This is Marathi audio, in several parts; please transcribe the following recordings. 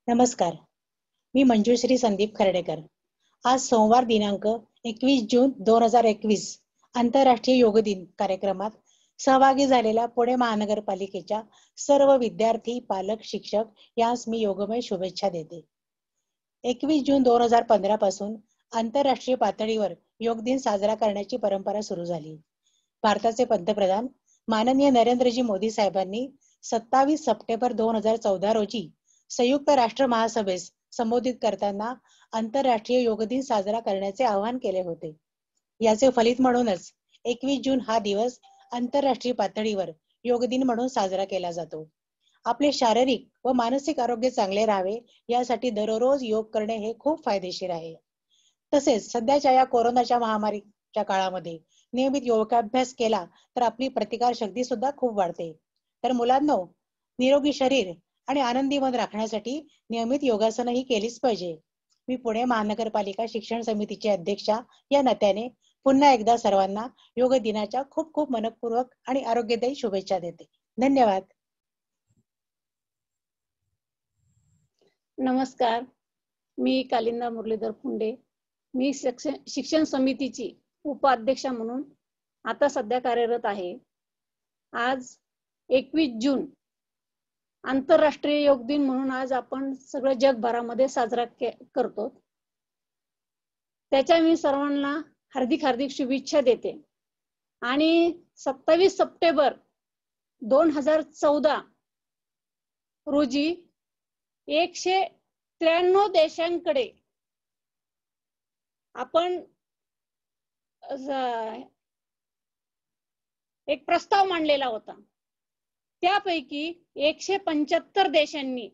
नमस्कार. मी मंजुश्री संदीप खर्डेकर. आज सोमवार दिनांक 21 जून 2021 आंतरराष्ट्रीय योग दिन कार्यक्रमात सहभागी झालेल्या पुणे महानगरपालिकेच्या सर्व विद्यार्थी, पालक, शिक्षक यास मी योगमय शुभेच्छा देते. 21 जून 2015 पासून आंतरराष्ट्रीय पातळीवर योग दिन साजरा करण्याची परंपरा सुरू झाली. भारताचे पंतप्रधान माननीय नरेंद्रजी मोदी साहेबांनी 27 सप्टेंबर 2014 रोजी संयुक्त राष्ट्र महासभेस संबोधित करताना आंतरराष्ट्रीय योग दिन साजरा करण्याचे आवाहन केले होते. याचे फलित म्हणूनच 21 जून हा दिवस आंतरराष्ट्रीय पातळीवर योग दिन म्हणून साजरा केला जातो. आपले शारीरिक व मानसिक आरोग्य चांगले राहावे यासाठी दररोज योग करणे हे खूप फायदेशीर आहे. तसेच सध्याच्या या कोरोनाच्या महामारीच्या काळामध्ये नियमित योगाभ्यास केला तर आपली प्रतिकार शक्ती सुद्धा खूप वाढते. तर मुलांनो, निरोगी शरीर आणि आनंदी मन राखण्यासाठी नियमित योगासनही केलीच पाहिजे. मी पुणे महानगरपालिका शिक्षण समितीची अध्यक्षा या नात्याने पुन्हा एकदा सर्वांना योग दिनाच्या खूप खूप मनपूर्वक आणि आरोग्यदायी शुभेच्छा देते. धन्यवाद. नमस्कार. मी कालिंदा मुरलीधर फुंडे. मी शिक्षण समितीची उपाध्यक्षा म्हणून आता सध्या कार्यरत आहे. आज 21 जून आंतरराष्ट्रीय योग दिन म्हणून आज आपण सगळं जगभरामध्ये साजरा करतो. त्याच्या मी सर्वांना हार्दिक हार्दिक शुभेच्छा देते. आणि 27 सप्टेंबर 2014 रोजी 193 देशांकडे आपण एक प्रस्ताव मांडलेला होता. त्यापैकी 175 देशांनी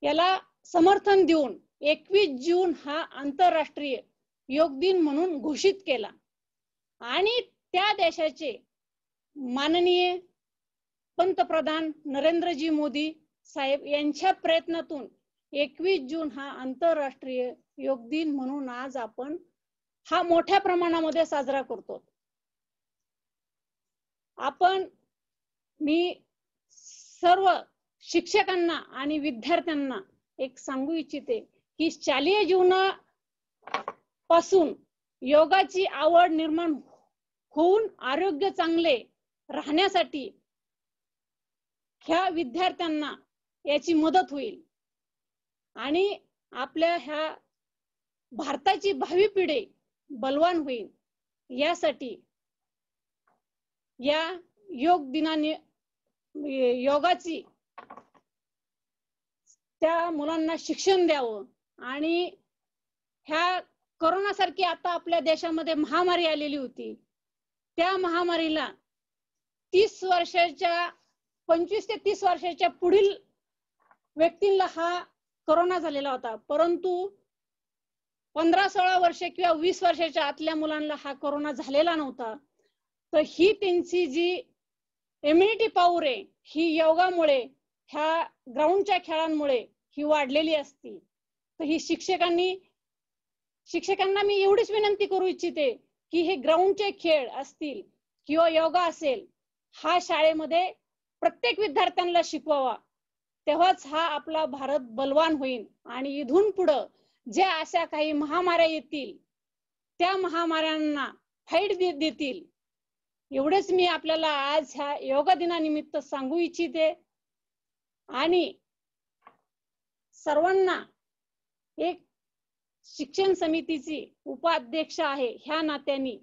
याला समर्थन देऊन 21 जून हा आंतरराष्ट्रीय योग दिन म्हणून घोषित केला. आणि त्या देशाचे माननीय पंतप्रधान नरेंद्रजी मोदी साहेब यांच्या प्रयत्नातून 21 जून हा आंतरराष्ट्रीय योग दिन म्हणून आज आपण हा मोठ्या प्रमाणामध्ये साजरा करतो. मी सर्व शिक्षकांना आणि विद्यार्थ्यांना एक सांगू इच्छिते की शालेय जीवनापासून योगाची आवड निर्माण होऊन आरोग्य चांगले राहण्यासाठी ह्या विद्यार्थ्यांना याची मदत होईल आणि आपल्या ह्या भारताची भावी पिढी बलवान होईल. यासाठी या योग दिनाने योगाची त्या मुलांना शिक्षण द्यावं. आणि ह्या कोरोनासारखी आता आपल्या देशामध्ये महामारी आलेली होती. त्या महामारीला 25 ते 30 वर्षाच्या पुढील व्यक्तींना हा कोरोना झालेला होता. परंतु 15-16 वर्ष किंवा 20 वर्षाच्या आतल्या मुलांना हा कोरोना झालेला नव्हता. तर ही त्यांची जी इम्युनिटी पॉवर आहे ही योगामुळे ह्या ग्राउंडच्या खेळांमुळे ही वाढलेली असती. तर ही शिक्षकांना मी एवढीच विनंती करू इच्छिते की हे ग्राउंडचे खेळ असतील किंवा योगा असेल हा शाळेमध्ये प्रत्येक विद्यार्थ्यांना शिकवावा. तेव्हाच हा आपला भारत बलवान होईल. आणि इथून पुढे ज्या अशा काही महामाऱ्या येतील त्या महामाऱ्यांना फाईट देतील. एवढेच मी आपल्याला आज ह्या योगा दिनानिमित्त सांगू इच्छिते. आणि सर्वांना एक शिक्षण समितीची उपाध्यक्ष आहे ह्या नात्याने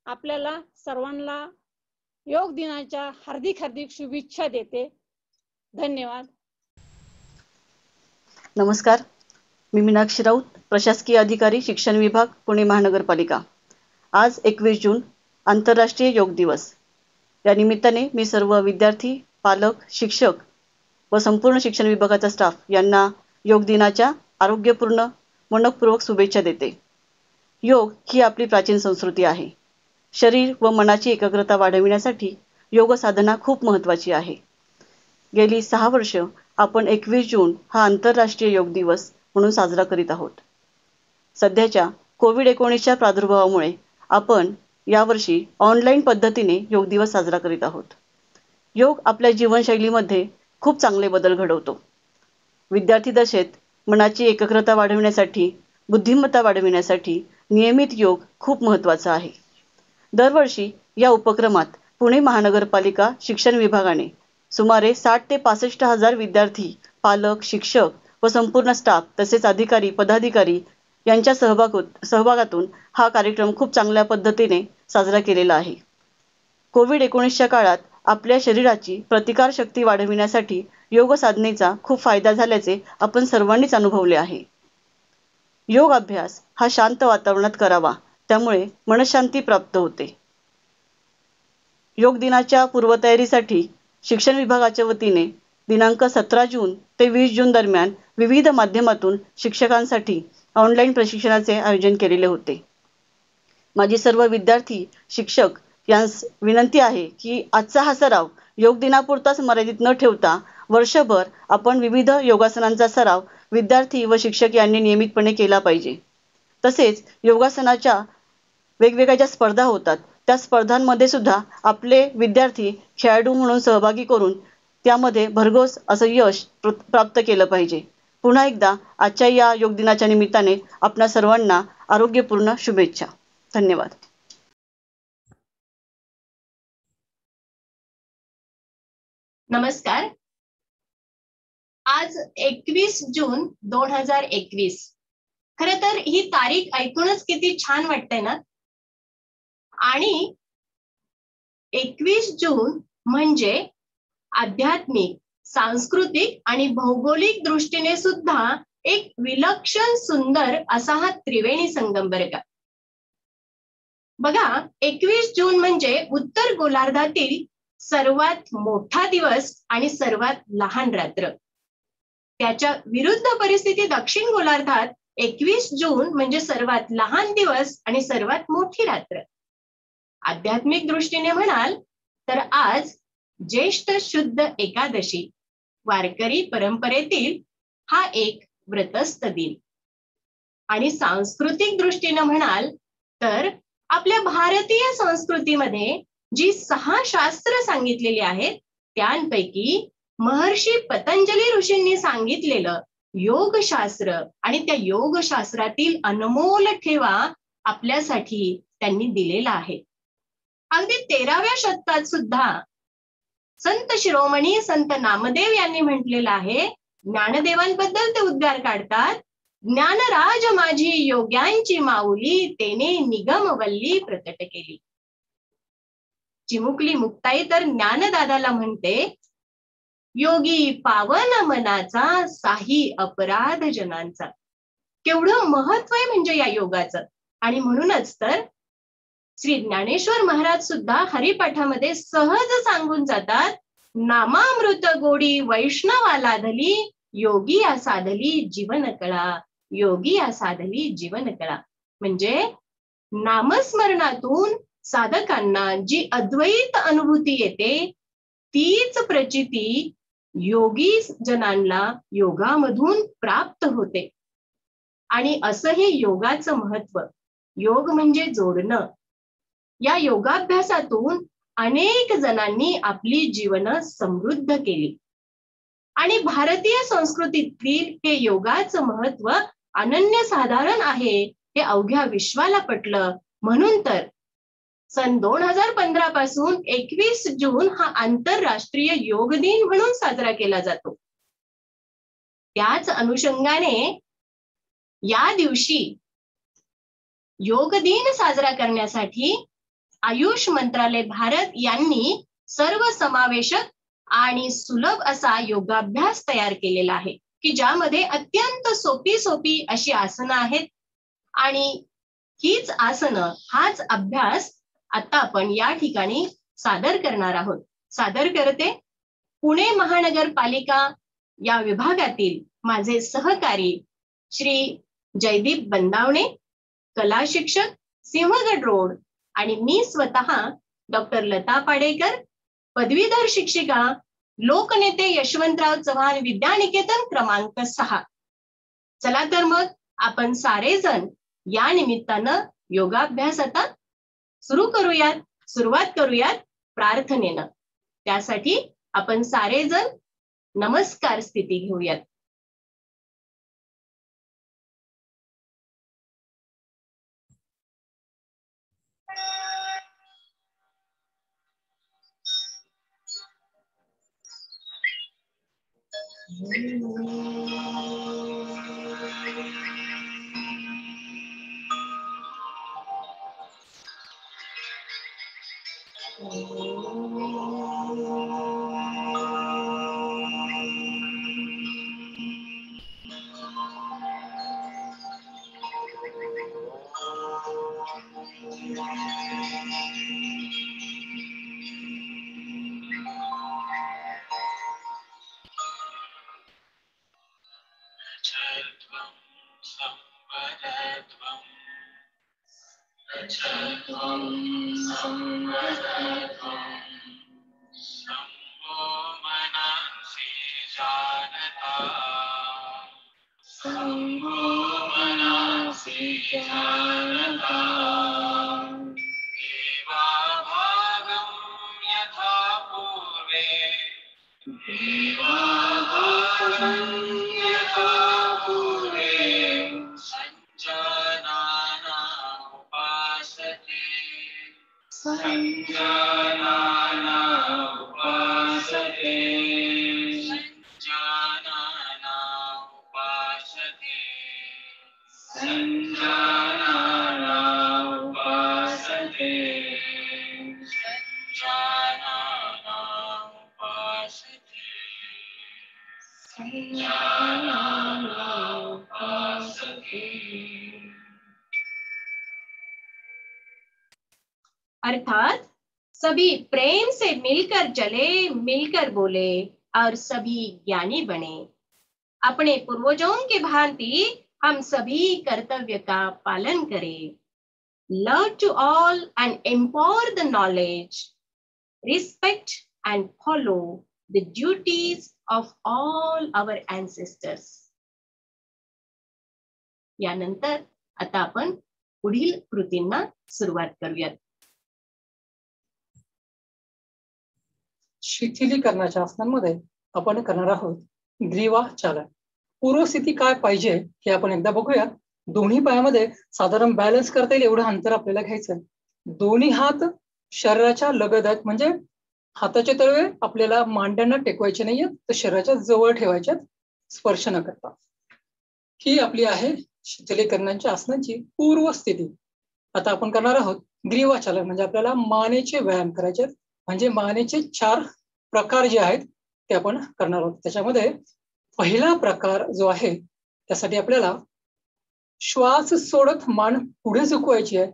आपल्याला सर्वांना योग दिनाच्या हार्दिक हार्दिक शुभेच्छा देते. धन्यवाद. नमस्कार. मी मीनाक्षी राऊत, प्रशासकीय अधिकारी, शिक्षण विभाग, पुणे महानगरपालिका. आज 21 जून आंतरराष्ट्रीय योग दिवस. या निमित्ताने मी सर्व विद्यार्थी, पालक, शिक्षक व संपूर्ण शिक्षण विभागाचा स्टाफ यांना योग दिनाच्या आरोग्यपूर्ण मनपूर्वक शुभेच्छा देते. योग ही आपली प्राचीन संस्कृती आहे. शरीर व मनाची एकाग्रता वाढविण्यासाठी योग साधना खूप महत्त्वाची आहे. गेली 6 वर्ष आपण 21 जून हा आंतरराष्ट्रीय योग दिवस म्हणून साजरा करीत आहोत. सध्याच्या कोविड-19च्या प्रादुर्भावामुळे आपण यावर्षी ऑनलाईन पद्धतीने योग दिवस साजरा करीत आहोत. योग आपल्या जीवनशैलीमध्ये खूप चांगले बदल घडवतो. विद्यार्थी दशेत मनाची एकाग्रता वाढविण्यासाठी, बुद्धिमत्ता वाढविण्यासाठी नियमित योग खूप महत्त्वाचा आहे. दरवर्षी या उपक्रमात पुणे महानगरपालिका शिक्षण विभागाने सुमारे 60 ते 65 हजार विद्यार्थी, पालक, शिक्षक व संपूर्ण स्टाफ तसेच अधिकारी, पदाधिकारी यांच्या सहभागातून हा कार्यक्रम खूप चांगल्या पद्धतीने साजरा केलेला आहे. कोविड-19च्या काळात आपल्या शरीराची प्रतिकारशक्ती वाढविण्यासाठी योग साधनेचा खूप फायदा झाल्याचे आपण सर्वांनीच अनुभवले आहे. योग अभ्यास हा शांत वातावरणात करावा, त्यामुळे मनशांती प्राप्त होते. योग दिनाच्या पूर्वतयारीसाठी शिक्षण विभागाच्या वतीने दिनांक 17 जून ते 20 जून दरम्यान विविध माध्यमातून शिक्षकांसाठी ऑनलाईन प्रशिक्षणाचे आयोजन केलेले होते. माझी सर्व विद्यार्थी, शिक्षक यांस विनंती आहे की आजचा हा सराव योग दिनापुरताच मर्यादित न ठेवता वर्षभर आपण विविध योगासनांचा सराव विद्यार्थी व शिक्षक यांनी नियमितपणे केला पाहिजे. तसेच योगासनाच्या वेगवेगळ्या ज्या स्पर्धा होतात त्या स्पर्धांमध्ये सुद्धा आपले विद्यार्थी खेळाडू म्हणून सहभागी करून त्यामध्ये भरघोस असं यश प्राप्त केलं पाहिजे. पुन्हा एकदा आजच्या या योग दिनाच्या निमित्ताने आपणा सर्वांना आरोग्यपूर्ण शुभेच्छा. धन्यवाद. नमस्कार. आज 21 जून 2021. खरं तर ही तारीख ऐकूनच किती छान वाटतंय ना. आणि 21 जून म्हणजे आध्यात्मिक, सांस्कृतिक आणि भौगोलिक दृष्टीने सुद्धा एक विलक्षण सुंदर असा हा त्रिवेणी संगम बरं का. बघा, 21 जून म्हणजे उत्तर गोलार्धातील सर्वात मोठा दिवस आणि सर्वात लहान रात्र. त्याच्या विरुद्ध परिस्थिती दक्षिण गोलार्धात 21 जून म्हणजे सर्वात लहान दिवस आणि सर्वात मोठी रात्र. आध्यात्मिक दृष्टीने म्हणाल तर आज ज्येष्ठ शुद्ध एकादशी, वारकरी परंपरेतील हा एक व्रतस्थ दिन. आणि सांस्कृतिक दृष्टीने म्हणाल तर आपल्या भारतीय संस्कृतीमध्ये जी 6 शास्त्र सांगितलेली आहेत त्यांपैकी महर्षी पतंजली ऋषींनी सांगितलेलं योगशास्त्र आणि त्या योगशास्त्रातील अनमोल ठेवा आपल्यासाठी त्यांनी दिलेला आहे. अगदी 13व्या शतकात सुद्धा संत शिरोमणी संत नामदेव यांनी म्हटलेलं आहे, ज्ञानदेवांबद्दल ते उद्गार काढतात, ज्ञानराज माझी योग्यांची माऊली, तेने निगमवल्ली प्रकट केली. चिमुकली मुक्ताई तर ज्ञानदादाला म्हणते, योगी पावन मनाचा, साही अपराध जनांचा. केवढं महत्व आहे म्हणजे या योगाचं. आणि म्हणूनच तर श्री ज्ञानेश्वर महाराज सुद्धा हरिपाठामध्ये सहज सांगून जातात, नामामृत गोडी वैष्णवाला धली, योगी साधली जीवन कळा, योगी साधली जीवन कळा. म्हणजे नामस्मरणातून साधकांना जी अद्वैत अनुभूती येते तीच प्रचिती योगी जनांना योगामधून प्राप्त होते. आणि असं हे योगाचं महत्व. योग म्हणजे जोडणं. या योगाभ्यासातून अनेक जणांनी आपली जीवन समृद्ध केली. आणि भारतीय संस्कृतीतील हे योगाचं महत्व अनन्यसाधारण आहे हे अवघ्या विश्वाला पटलं. म्हणून तर सन 2015 पासून 21 जून हा आंतरराष्ट्रीय योग दिन म्हणून साजरा केला जातो. त्याच अनुषंगाने या दिवशी योग दिन साजरा करण्यासाठी आयुष मंत्रालय भारत यांनी सर्वसमावेशक आणि सुलभ असा योगाभ्यास तयार केलेला आहे की ज्यामध्ये अत्यंत सोपी अशी आसनं आहेत. आणि हीच आसनं, हाच अभ्यास आता आपण या ठिकाणी सादर करणार आहोत. सादर करते पुणे महानगरपालिका या विभागातील माझे सहकारी श्री जयदीप बंदावणे, कला शिक्षक, सिंहगड रोड, आणि मी स्वतः डॉक्टर लता पाडेकर, पदवीधर शिक्षिका, लोकनेते यशवंतराव चव्हाण विद्यानिकेतन क्रमांक 6. चला तर मग आपण सारेजण या निमित्तानं योगाभ्यास आता सुरुवात करूयात प्रार्थनेनं. त्यासाठी आपण सारेजण नमस्कार स्थिती घेऊयात. अर्थात सभी प्रेम से मिलकर चले, मिलकर बोले और सभी ज्ञानी बने। अपने पूर्वजों के भांति हम सभी कर्तव्य का पालन करें। Love to all and impart the knowledge, respect and follow the duties of all our ancestors. यानंतर आता आपण पुढील कृतींना सुरुवात करूयात. शिथिलीकरणाच्या आसनांमध्ये आपण करणार आहोत ग्रीवा चालन. पूर्वस्थिती काय पाहिजे हे आपण एकदा बघूया. दोन्ही पायामध्ये साधारण बॅलन्स करता येईल एवढं अंतर आपल्याला घ्यायचं. दोन्ही हात शरीराच्या लगत आहेत, म्हणजे हाताचे तळवे आपल्याला मांड्यांना टेकवायचे नाहीये, तर शरीराच्या जवळ ठेवायच्यात स्पर्श न करता. ही आपली आहे शिथिलीकरणाच्या आसनांची पूर्वस्थिती. आता आपण करणार आहोत ग्रीवा चालन, म्हणजे आपल्याला मानेचे व्यायाम करायचे, म्हणजे मानेचे 4 प्रकार जे आहेत ते आपण करणार आहोत. त्याच्यामध्ये पहिला प्रकार जो आहे त्यासाठी आपल्याला श्वास सोडत मान पुढे झुकवायची आहे.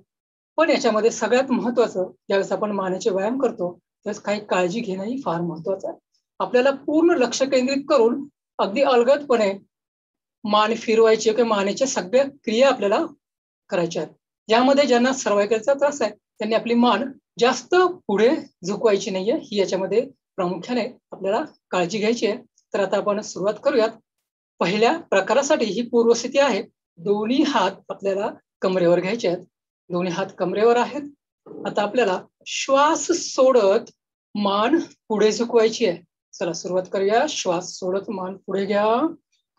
पण याच्यामध्ये सगळ्यात महत्वाचं, ज्यावेळेस आपण मानेचे व्यायाम करतो त्यावेळेस काही काळजी घेणं ही फार महत्वाचं आहे. आपल्याला पूर्ण लक्ष केंद्रित करून अगदी अलगदपणे मान फिरवायची किंवा मानेच्या सगळ्या क्रिया आपल्याला करायच्या आहेत. यामध्ये ज्यांना सर्वायकलचा त्रास आहे त्यांनी आपली मान जास्त पुढे झुकवायची नाहीये, ही याच्यामध्ये प्रामुख्याने आपल्याला काळजी घ्यायची आहे. तर आता आपण सुरुवात करूयात. पहिल्या प्रकारासाठी ही पूर्वस्थिती आहे. दोन्ही हात आपल्याला कमरेवर घ्यायचे आहेत. दोन्ही हात कमरेवर आहेत. आता आपल्याला श्वास सोडत मान पुढे झुकवायची आहे. चला सुरुवात करूया. श्वास सोडत मान पुढे घ्या.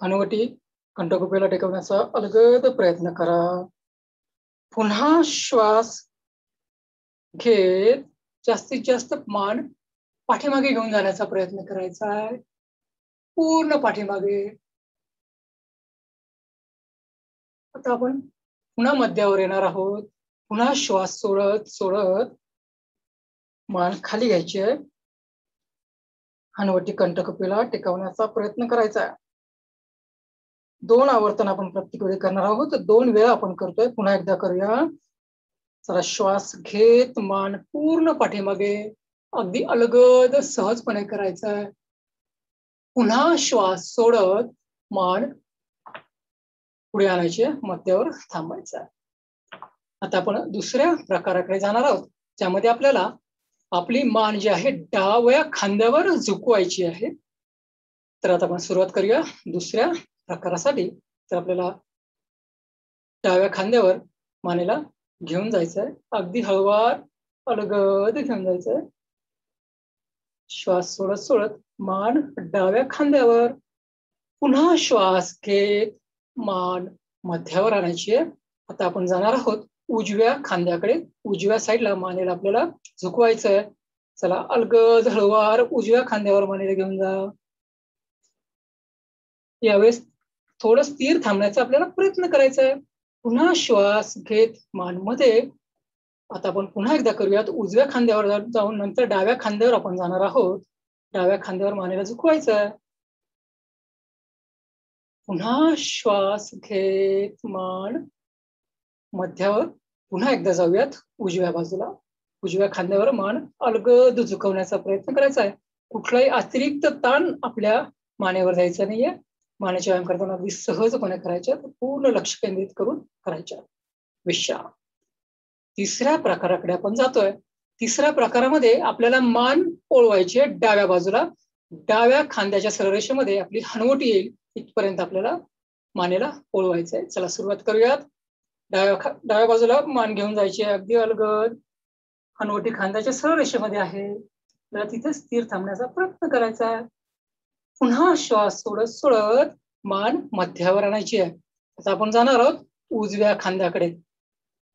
हनुवटी कंठकुपेला टेकवण्याचा अलगद प्रयत्न करा. पुन्हा श्वास घेत जास्तीत जास्त मान पाठीमागे घेऊन जाण्याचा प्रयत्न करायचा आहे, पूर्ण पाठीमागे. आता आपण पुन्हा मध्यावर येणार आहोत. पुन्हा श्वास सोडत सोडत मान खाली घ्यायची आहे. हनुवटी कंठकुपेला टेकवण्याचा प्रयत्न करायचा आहे. 2 आवर्तन आपण प्रत्येक वेळी करणार आहोत. 2 वेळा आपण करतोय. पुन्हा एकदा करूया. जरा श्वास घेत मान पूर्ण पाठीमागे अगदी अलगद सहजपणे करायचा आहे. पुन्हा श्वास सोडत मान पुढे आणायचे, मध्यावर थांबायचं आहे. आता आपण दुसऱ्या प्रकाराकडे जाणार आहोत, ज्यामध्ये आपल्याला आपली मान जी आहे डाव्या खांद्यावर झुकवायची आहे. तर आता आपण सुरुवात करूया दुसऱ्या प्रकारासाठी. तर आपल्याला डाव्या खांद्यावर मानेला घेऊन जायचंय, अगदी हळूवार अलगद घेऊन जायचंय. श्वास सोडत सोडत मान डाव्या खांद्यावर. पुन्हा श्वास घेत मान मध्यावर आणायची आहे. आता आपण जाणार आहोत उजव्या खांद्याकडे. उजव्या साईडला मानेला आपल्याला झुकवायचंय. चला अलगद हळूवार उजव्या खांद्यावर मानेला घेऊन जा. यावेळेस थोडं स्थिर थांबण्याचा आपल्याला प्रयत्न करायचा आहे. पुन्हा श्वास घेत मान मध्ये. आता आपण पुन्हा एकदा करूयात. उजव्या खांद्यावर जाऊन नंतर डाव्या खांद्यावर आपण जाणार आहोत. डाव्या खांद्यावर मानेला झुकवायचं आहे. पुन्हा श्वास घेत मान मध्यावर. पुन्हा एकदा जाऊयात उजव्या बाजूला. उजव्या खांद्यावर मान अलगद झुकवण्याचा प्रयत्न करायचा आहे. कुठलाही अतिरिक्त ताण आपल्या मानेवर जायचा नाहीये. मानेचे व्यायाम करताना अगदी सहजपणे करायचे, पूर्ण लक्ष केंद्रित करून करायच्या. विश्राम. तिसऱ्या प्रकाराकडे आपण जातोय. तिसऱ्या प्रकारामध्ये आपल्याला मान ओळवायची आहे डाव्या बाजूला. डाव्या खांद्याच्या सरळ रेषेमध्ये आपली हनवटी येईल इथपर्यंत आपल्याला मानेला ओळवायचं आहे. चला सुरुवात करूयात. डाव्या बाजूला मान घेऊन जायची आहे अगदी अलगद. हनवटी खांद्याच्या सरळ रेषेमध्ये आहे. आपल्याला तिथे स्थिर थांबण्याचा प्रयत्न करायचा आहे. पुन्हा श्वास सोडत सोडत मान मध्यावर आणायची आहे. आता आपण जाणार आहोत उजव्या खांद्याकडे.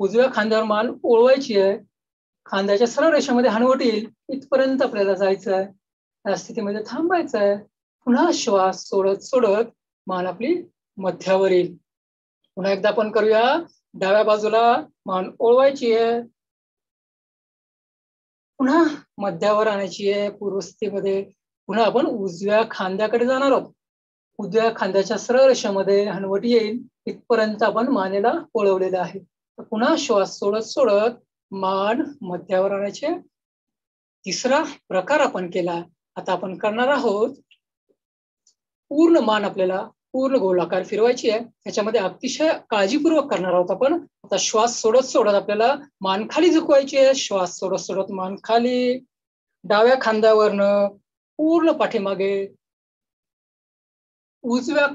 उजव्या खांद्यावर मान ओळवायची आहे. खांद्याच्या सरळ रेषेमध्ये हनवटी येईल इथपर्यंत आपल्याला जायचं आहे. या स्थितीमध्ये थांबायचं आहे. पुन्हा श्वास सोडत सोडत मान आपली मध्यावर येईल. पुन्हा एकदा आपण करूया. डाव्या बाजूला मान ओळवायची आहे. पुन्हा मध्यावर आणायची आहे पूर्वस्थितीमध्ये. पुन्हा आपण उजव्या खांद्याकडे जाणार आहोत. उजव्या खांद्याच्या सरळ रेषेमध्ये हनवटी येईल इथपर्यंत आपण मानेला ओळवलेलं आहे. पुन्हा श्वास सोडत सोडत मान मध्यावर आणायचे. तिसरा प्रकार आपण केला. आता आपण करणार आहोत पूर्ण मान आपल्याला पूर्ण गोलाकार फिरवायची आहे. त्याच्यामध्ये अतिशय काळजीपूर्वक करणार आहोत आपण. आता श्वास सोडत सोडत आपल्याला मान खाली झुकवायची आहे. श्वास सोडत सोडत मान खाली. डाव्या खांद्यावरनं पूर्ण पाठीमागे. उजव्या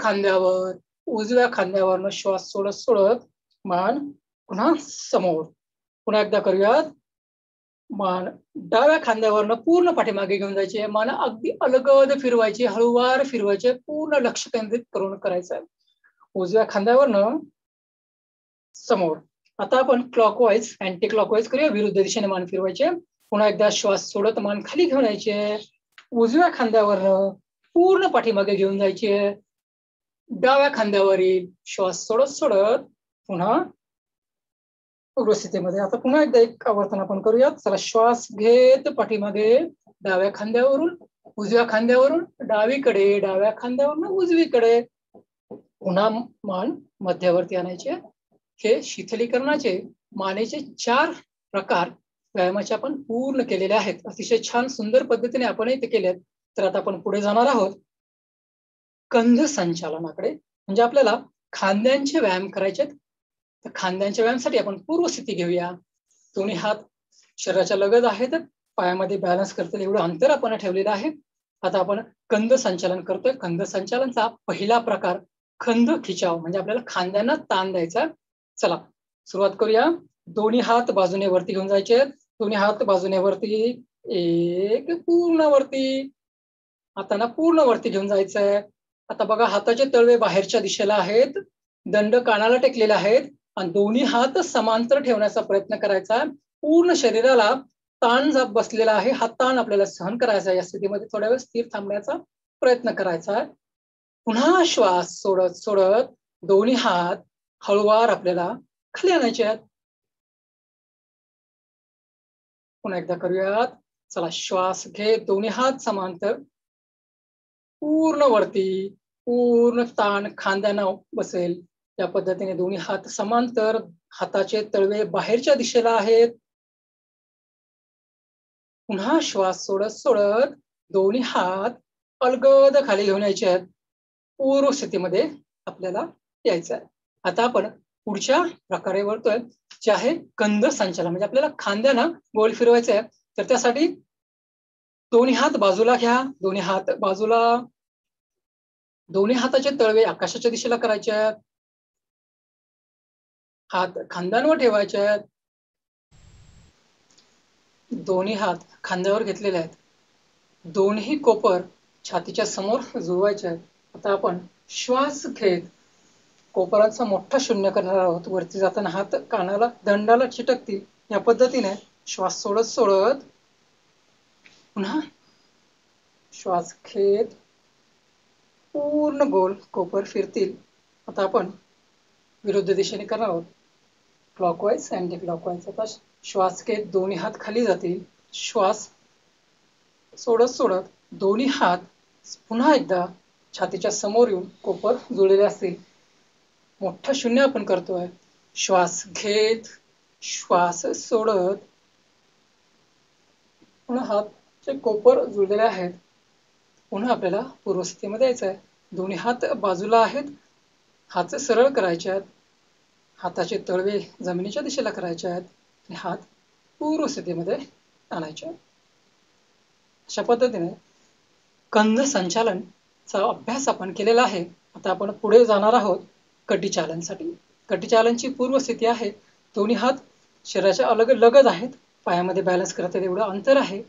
खांद्यावरनं श्वास सोडत सोडत मान पुन्हा समोर. पुन्हा एकदा करूयात. मान डाव्या खांद्यावरनं पूर्ण पाठीमागे घेऊन जायचे. मान अगदी अलगद फिरवायची, हळूवार फिरवायचे, पूर्ण लक्ष केंद्रित करून करायचं आहे. उजव्या खांद्यावरनं समोर. आता आपण क्लॉकवाईज अँटी क्लॉकवाईज करूया. विरुद्ध दिशेने मान फिरवायचे. पुन्हा एकदा श्वास सोडत मान खाली घेऊन यायचे. उजव्या खांद्यावरनं पूर्ण पाठीमागे घेऊन जायचे. डाव्या खांद्यावरील श्वास सोडत सोडत पुन्हा पूर्वस्थितीमध्ये. आता पुन्हा एकदा एक आवर्तन आपण करूयात. चला श्वास घेत पाठीमागे डाव्या खांद्यावरून उजव्या खांद्यावरून डावीकडे, डाव्या खांद्यावरून उजवीकडे. पुन्हा मान मध्यावरती आणायचे. हे शिथिलीकरणाचे मानेचे 4 प्रकार व्यायामाचे आपण पूर्ण केलेले आहेत. अतिशय छान सुंदर पद्धतीने आपणही ते केलेत. तर आता आपण पुढे जाणार आहोत कंध संचालनाकडे. म्हणजे आपल्याला खांद्यांचे व्यायाम करायचे. तर खांद्यांच्या व्यायामासाठी आपण पूर्वस्थिती घेऊया. दोन्ही हात शरीराच्या लगत आहेत. पायामध्ये बॅलन्स करतील एवढं अंतर आपण ठेवलेलं आहे. आता आपण कंध संचालन करतोय. कंध संचालनचा पहिला प्रकार खंद खिचाव, म्हणजे आपल्याला खांद्यांना ताण द्यायचा. चला सुरुवात करूया. दोन्ही हात बाजूने वरती घेऊन जायचे. दोन्ही हात बाजूने वरती. एक पूर्ण वरती. हातांना पूर्ण वरती घेऊन जायचंय. आता बघा हाताचे तळवे बाहेरच्या दिशेला आहेत. दंड कानाला टेकलेले आहेत आणि दोन्ही हात समांतर ठेवण्याचा प्रयत्न करायचा. पूर्ण शरीराला ताण बसलेला आहे. हा ताण आपल्याला सहन करायचा. या स्थितीमध्ये थोड्या वेळ स्थिर थांबण्याचा प्रयत्न करायचा. पुन्हा श्वास सोडत सोडत दोन्ही हात हळूवार आपल्याला खाली आणायचे आहेत. पुन्हा एकदा करूयात. चला श्वास घे. दोन्ही हात समांतर पूर्ण वरती. पूर्ण ताण खांद्यांना बसेल या पद्धतीने दोन्ही हात समांतर. हाताचे तळवे बाहेरच्या दिशेला आहेत. पुन्हा श्वास सोडत सोडत दोन्ही हात अलगद खाली घेऊन यायचे आहेत. पूर्व स्थितीमध्ये आपल्याला यायचं आहे. आता आपण पुढच्या प्रकारे वळतोय, जे आहे कंध संचालन. म्हणजे आपल्याला खांद्यांना गोल फिरवायचं आहे. तर त्यासाठी दोन्ही हात बाजूला घ्या. दोन्ही हात बाजूला. दोन्ही हाताचे तळवे आकाशाच्या दिशेला करायचे आहेत. हात खांद्यांवर ठेवायचे आहेत. दोन्ही हात खांद्यावर घेतलेले आहेत. दोन्ही कोपर छातीच्या समोर जुळवायचे आहेत. आता आपण श्वास घेत कोपराचा मोठा शून्य करणार आहोत. वरती जाताना हात कानाला दंडाला चिटकतील या पद्धतीने श्वास सोडत सोडत पुन्हा श्वास घेत पूर्ण गोल कोपर फिरतील. आता आपण विरुद्ध दिशेने करणार आहोत, क्लॉकवाईज अँटी क्लॉकवाईज. आता श्वास घेत दोन्ही हात खाली जातील. श्वास सोडत सोडत दोन्ही हात पुन्हा एकदा छातीच्या समोर येऊन कोपर जुळलेले असतील. मोठं शून्य आपण करतोय. श्वास घेत, श्वास सोडत, पुन्हा हातचे कोपर जुळलेले आहेत. पुन्हा आपल्याला पूर्वस्थितीमध्ये यायचं आहे. दोन्ही हात बाजूला आहेत. हात सरळ करायचे आहेत. हाताचे तळवे जमिनीच्या दिशेला करायचे आहेत आणि हात पूर्वस्थितीमध्ये आणायचे आहेत. अशा पद्धतीने कंद संचालनचा अभ्यास आपण केलेला आहे. आता आपण पुढे जाणार आहोत कटीचालनसाठी. कटीचालनची पूर्वस्थिती आहे, दोन्ही हात शरीराच्या अलग लगद आहेत, पायामध्ये बॅलन्स करता एवढं अंतर आहे.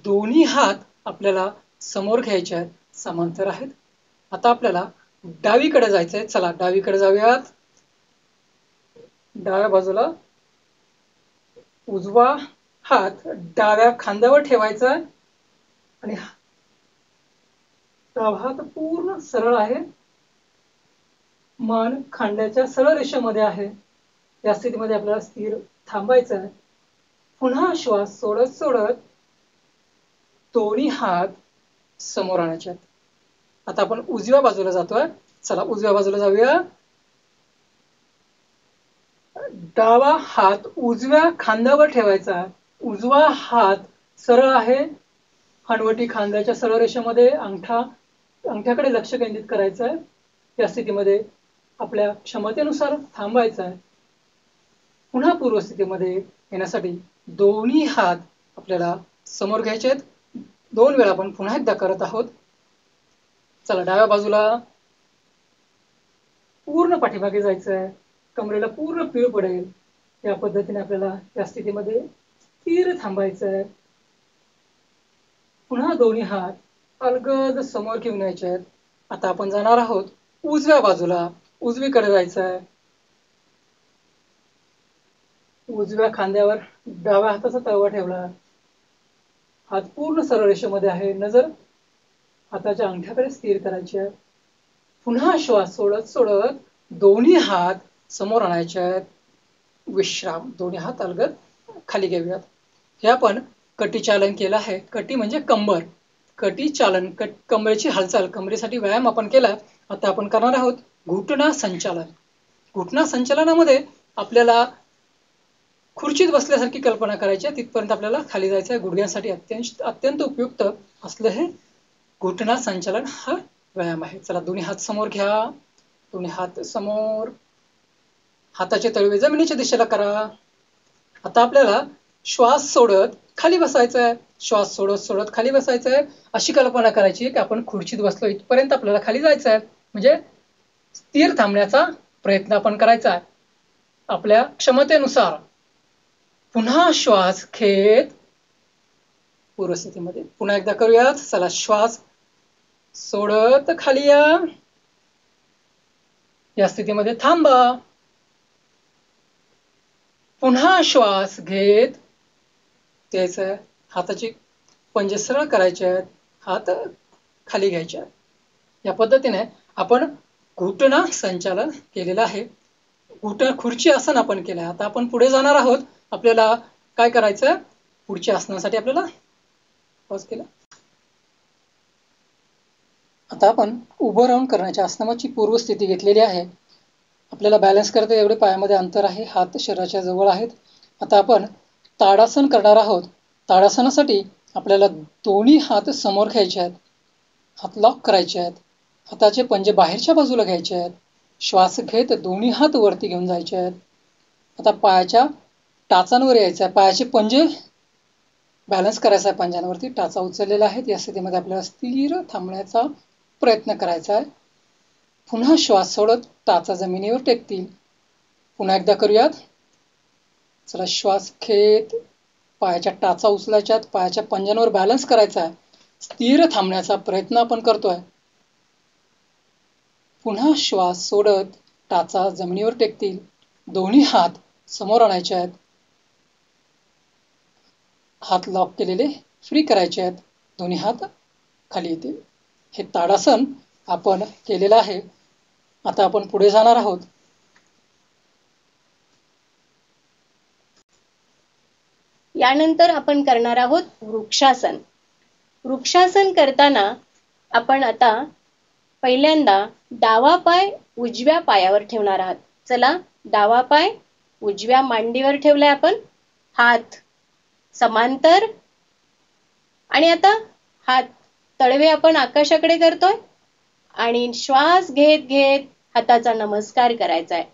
दोन्ही हात आपल्याला समोर घ्यायचे आहेत, समांतर आहेत. आता आपल्याला डावीकडे जायचंय. चला डावीकडे जाऊयात. डाव्या बाजूला उजवा हात डाव्या खांद्यावर ठेवायचा आणि डावा हात पूर्ण सरळ आहे. मान खांद्याच्या सरळ रेषेमध्ये आहे. या स्थितीमध्ये आपल्याला स्थिर थांबायचं आहे. पुन्हा श्वास सोडत सोडत दोन्ही हात समोर आणायचे आहेत. आता आपण उजव्या बाजूला जातोय. चला उजव्या बाजूला जाऊया. डावा हात उजव्या खांद्यावर ठेवायचा. उजवा हात सरळ आहे, हनवटी खांद्याच्या सरळ रेषेमध्ये. अंगठ्याकडे लक्ष केंद्रित करायचं आहे. या स्थितीमध्ये आपल्या क्षमतेनुसार थांबायचं आहे. पुन्हा पूर्वस्थितीमध्ये येण्यासाठी दोन्ही हात आपल्याला समोर घ्यायचे आहेत. 2 वेळा आपण पुन्हा एकदा करत आहोत. चला डाव्या बाजूला पूर्ण पाठीमागे जायचं आहे. कमरेला पूर्ण पीळ पडेल या पद्धतीने आपल्याला या स्थितीमध्ये स्थिर थांबायचं आहे. पुन्हा दोन्ही हात अलगद समोर घेऊन यायचे आहेत. आता आपण जाणार आहोत उजव्या बाजूला. उजवीकडे जायचं आहे. उजव्या खांद्यावर डाव्या हाताचा तळवा ठेवला. हात पूर्ण सरळ रेषेमध्ये आहे. नजर हाताच्या अंगठ्याकडे स्थिर करायची आहे. पुन्हा श्वास सोडत सोडत दोन्ही हात समोर आणायचे आहेत. विश्राम. दोन्ही हात अलगद खाली घेऊयात. हे आपण कटीचालन केलं आहे. कटी म्हणजे कंबर. कटीचालन, कमरेची हालचाल, कमरेसाठी व्यायाम आपण केला. आता आपण करणार आहोत घुटना संचालन. घुटना संचालनामध्ये आपल्याला खुर्चीत बसल्यासारखी कल्पना करायची आहे. तिथपर्यंत आपल्याला खाली जायचं आहे. गुडघ्यांसाठी अत्यंत उपयुक्त असलं हे घुटना संचालन हा व्यायाम आहे. चला दोन्ही हात समोर घ्या. दोन्ही हात समोर. हाताचे तळवे जमिनीच्या दिशेला करा. आता आपल्याला श्वास सोडत खाली बसायचं आहे. श्वास सोडत सोडत खाली बसायचं आहे. अशी कल्पना करायची की आपण खुर्चीत बसलो, इथपर्यंत आपल्याला खाली जायचं आहे. म्हणजे स्थिर थांबण्याचा प्रयत्न आपण करायचा आहे आपल्या क्षमतेनुसार. पुन्हा श्वास घेत पूर्वस्थितीमध्ये. पुन्हा एकदा करूयात. चला श्वास सोडत खाली या. या स्थितीमध्ये थांबा. पुन्हा श्वास घेत द्यायचं. हाताची पंजे सरळ करायचे आहेत. हात खाली घ्यायचे आहेत. या पद्धतीने आपण घुटना संचालन केलेलं आहे. खुर्ची आसन आपण केलं आहे. आता आपण पुढे जाणार आहोत. आपल्याला काय करायचं, पुढच्या आसनासाठी आपल्याला पॉज केला. आता आपण उभं राहून करण्याच्या आसनाची पूर्वस्थिती घेतलेली आहे. आपल्याला बॅलन्स करता एवढे पायामध्ये अंतर आहे. हात शरीराच्या जवळ आहेत. आता आपण ताडासन करणार आहोत. ताडासनासाठी आपल्याला दोन्ही हात समोर घ्यायचे आहेत. हात लॉक करायचे आहेत. हाताचे पंजे बाहेरच्या बाजूला घ्यायचे आहेत. श्वास घेत दोन्ही हात वरती घेऊन जायचे आहेत. आता पायाच्या टाचांवर यायचं आहे. पायाचे पंजे बॅलन्स करायचा आहे पंजांवरती. टाचा उचललेला आहे. या स्थितीमध्ये आपल्याला स्थिर थांबण्याचा प्रयत्न करायचा आहे. पुन्हा श्वास सोडत टाचा जमिनीवर टेकतील. पुन्हा एकदा करूयात. चला श्वास घेत पायाच्या टाचा उचलायच्यात. पायाच्या पंजांवर बॅलन्स करायचा आहे. स्थिर थांबण्याचा प्रयत्न आपण करतोय. पुन्हा श्वास सोडत टाचा जमिनीवर टेकतील. दोन्ही हात समोर आणायचे आहेत. हात लॉक केलेले फ्री करायचे आहेत. दोन्ही हात खाली येतील. हे ताडासन आपण केलेला आहे. आता आपण पुढे जाणार आहोत. यानंतर आपण करणार आहोत वृक्षासन. वृक्षासन करताना आपण आता पहिल्यांदा डावा पाय उजव्या पायावर ठेवणार आहात. चला, डावा पाय उजव्या मांडीवर ठेवलाय आपण, हात समांतर, आणि आता हात तळवे आपण आकाशाकडे करतोय आणि श्वास घेत घेत हाताचा नमस्कार करायचा आहे.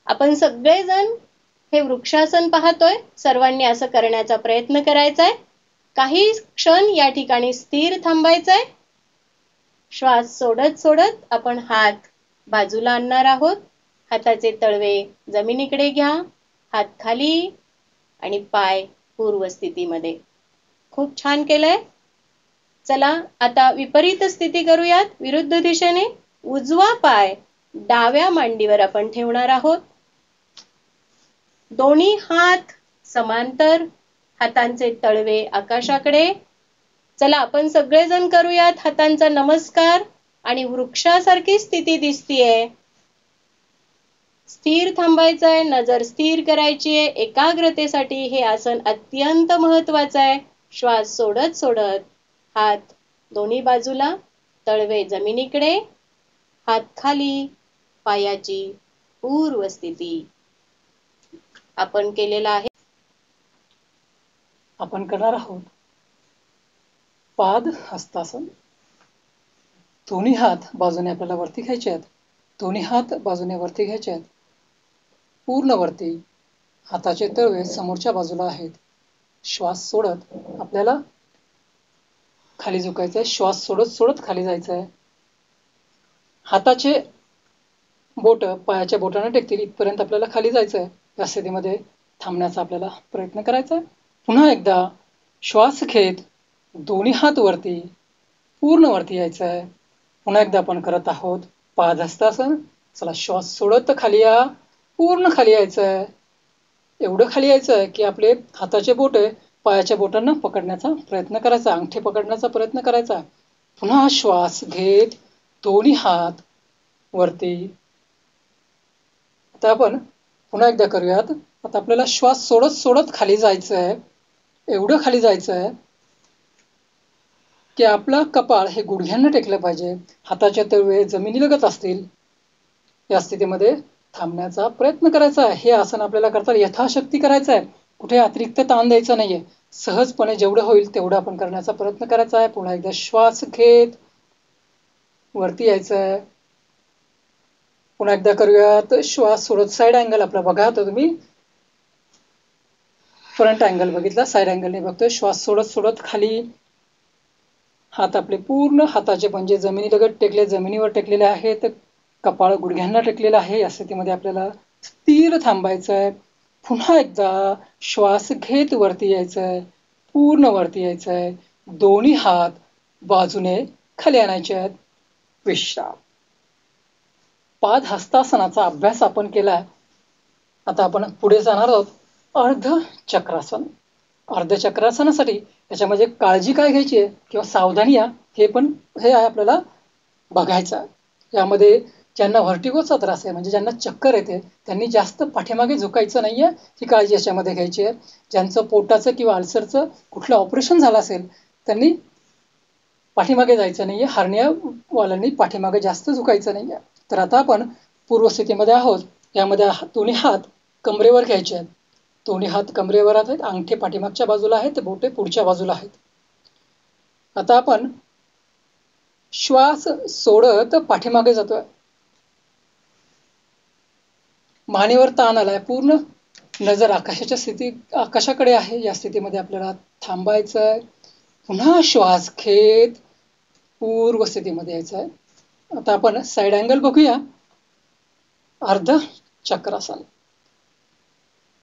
आपण सगळेजण हे वृक्षासन पाहतोय, सर्वांनी असं करण्याचा प्रयत्न करायचा आहे. काही क्षण या ठिकाणी स्थिर थांबायचंय. श्वास सोडत सोडत आपण हात बाजूला आणणार आहोत. हाताचे तळवे जमिनीकडे घ्या, हात खाली आणि पाय पूर्व स्थितीमध्ये. खूप छान केलंय. चला, आता विपरीत स्थिती करूयात. विरुद्ध दिशेने उजवा पाय डाव्या मांडीवर आपण ठेवणार आहोत. दोन्ही हात समांतर, हातांचे तळवे आकाशाकडे. चला, आपण सगळेजण करूयात हातांचा नमस्कार आणि वृक्षासारखी स्थिती दिसतीये. स्थिर थांबायचंय, नजर स्थिर करायची आहे. एकाग्रतेसाठी हे आसन अत्यंत महत्वाचं आहे. श्वास सोडत सोडत हात दोन्ही बाजूला, तळवे जमिनीकडे, हात खाली, पायाची पूर्व स्थिती आपण केलेला आहे. आपण करणार आहोत पाद हस्तासन. दोन्ही हात बाजूने आपल्याला वरती घ्यायचे आहेत. दोन्ही हात बाजूने वरती घ्यायचे आहेत, पूर्ण वरती. हाताचे तळवे समोरच्या बाजूला आहेत. श्वास सोडत आपल्याला खाली झुकायचं आहे. श्वास सोडत सोडत खाली जायचं आहे. हाताचे बोट पायाच्या बोटाने टेकतील इथपर्यंत आपल्याला खाली जायचं आहे. या स्थितीमध्ये थांबण्याचा आपल्याला प्रयत्न करायचा आहे. पुन्हा एकदा श्वास घेत दोन्ही हात वरती, पूर्ण वरती यायचं आहे. पुन्हा एकदा आपण करत आहोत पादहस्तासन. चला, श्वास सोडत खाली या, पूर्ण खाली यायचं आहे. एवढं खाली यायचं आहे की आपले हाताचे बोट पायाच्या बोटांना पकडण्याचा प्रयत्न करायचा, अंगठे पकडण्याचा प्रयत्न करायचा. पुन्हा श्वास घेत दोन्ही हात वरती. आता आपण पुन्हा एकदा करूयात. आता आपल्याला श्वास सोडत सोडत खाली जायचं आहे. एवढं खाली जायचं आहे की आपलं कपाळ हे गुडघ्यांना टेकलं पाहिजे. हाताच्या तळवे जमिनीलगत असतील. या स्थितीमध्ये थांबण्याचा प्रयत्न करायचा आहे. हे आसन आपल्याला करता यथाशक्ती करायचं आहे. कुठे अतिरिक्त ताण द्यायचा नाहीये. सहजपणे जेवढं होईल तेवढं आपण करण्याचा प्रयत्न करायचा आहे. पुन्हा एकदा श्वास घेत वरती यायचं आहे. पुन्हा एकदा करूयात. श्वास सोडत साईड अँगल आपला बघा. तर तुम्ही फ्रंट अँगल बघितला, साईड अँगलने बघतोय. श्वास सोडत सोडत खाली. हात आपले पूर्ण, हाताचे पंजे जमिनीलगत टेकले, जमिनीवर टेकलेले आहेत. कपाळ गुडघ्यांना टेकलेलं आहे. या स्थितीमध्ये आपल्याला स्थिर थांबायचं आहे. पुन्हा एकदा श्वास घेत वरती यायचं आहे, पूर्ण वरती यायचं आहे. दोन्ही हात बाजूने खाली आणायचे आहेत. विश्राम. पाद हस्तासनाचा अभ्यास आपण केला. आता आपण पुढे जाणार आहोत अर्ध चक्रासन. अर्ध चक्रासनासाठी त्याच्यामध्ये काळजी काय घ्यायची आहे किंवा सावधानी हे आपल्याला बघायचं आहे. यामध्ये ज्यांना व्हर्टिगोचा त्रास आहे, म्हणजे ज्यांना चक्कर येते, त्यांनी जास्त पाठीमागे झुकायचं नाहीये, ही काळजी याच्यामध्ये घ्यायची आहे. ज्यांचं पोटाचं किंवा अल्सरचं कुठलं ऑपरेशन झालं असेल त्यांनी पाठीमागे जायचं नाहीये. हार्नियावाल्यांनी पाठीमागे जास्त झुकायचं नाहीये. तर आता आपण पूर्वस्थितीमध्ये आहोत. यामध्ये दोन्ही हात कमरेवर घ्यायचे आहेत. दोन्ही हात कमरेवर आहेत. अंगठे पाठीमागच्या बाजूला आहेत, बोटे पुढच्या बाजूला आहेत. आता आपण श्वास सोडत पाठीमागे जातोय. मानेवर ताण आलाय. पूर्ण नजर आकाशाकडे आहे. या स्थितीमध्ये आपल्याला थांबायचं आहे. पुन्हा श्वास घेत पूर्व स्थितीमध्ये यायचं आहे. आता आपण साईड अँगल बघूया. अर्ध चक्रासन.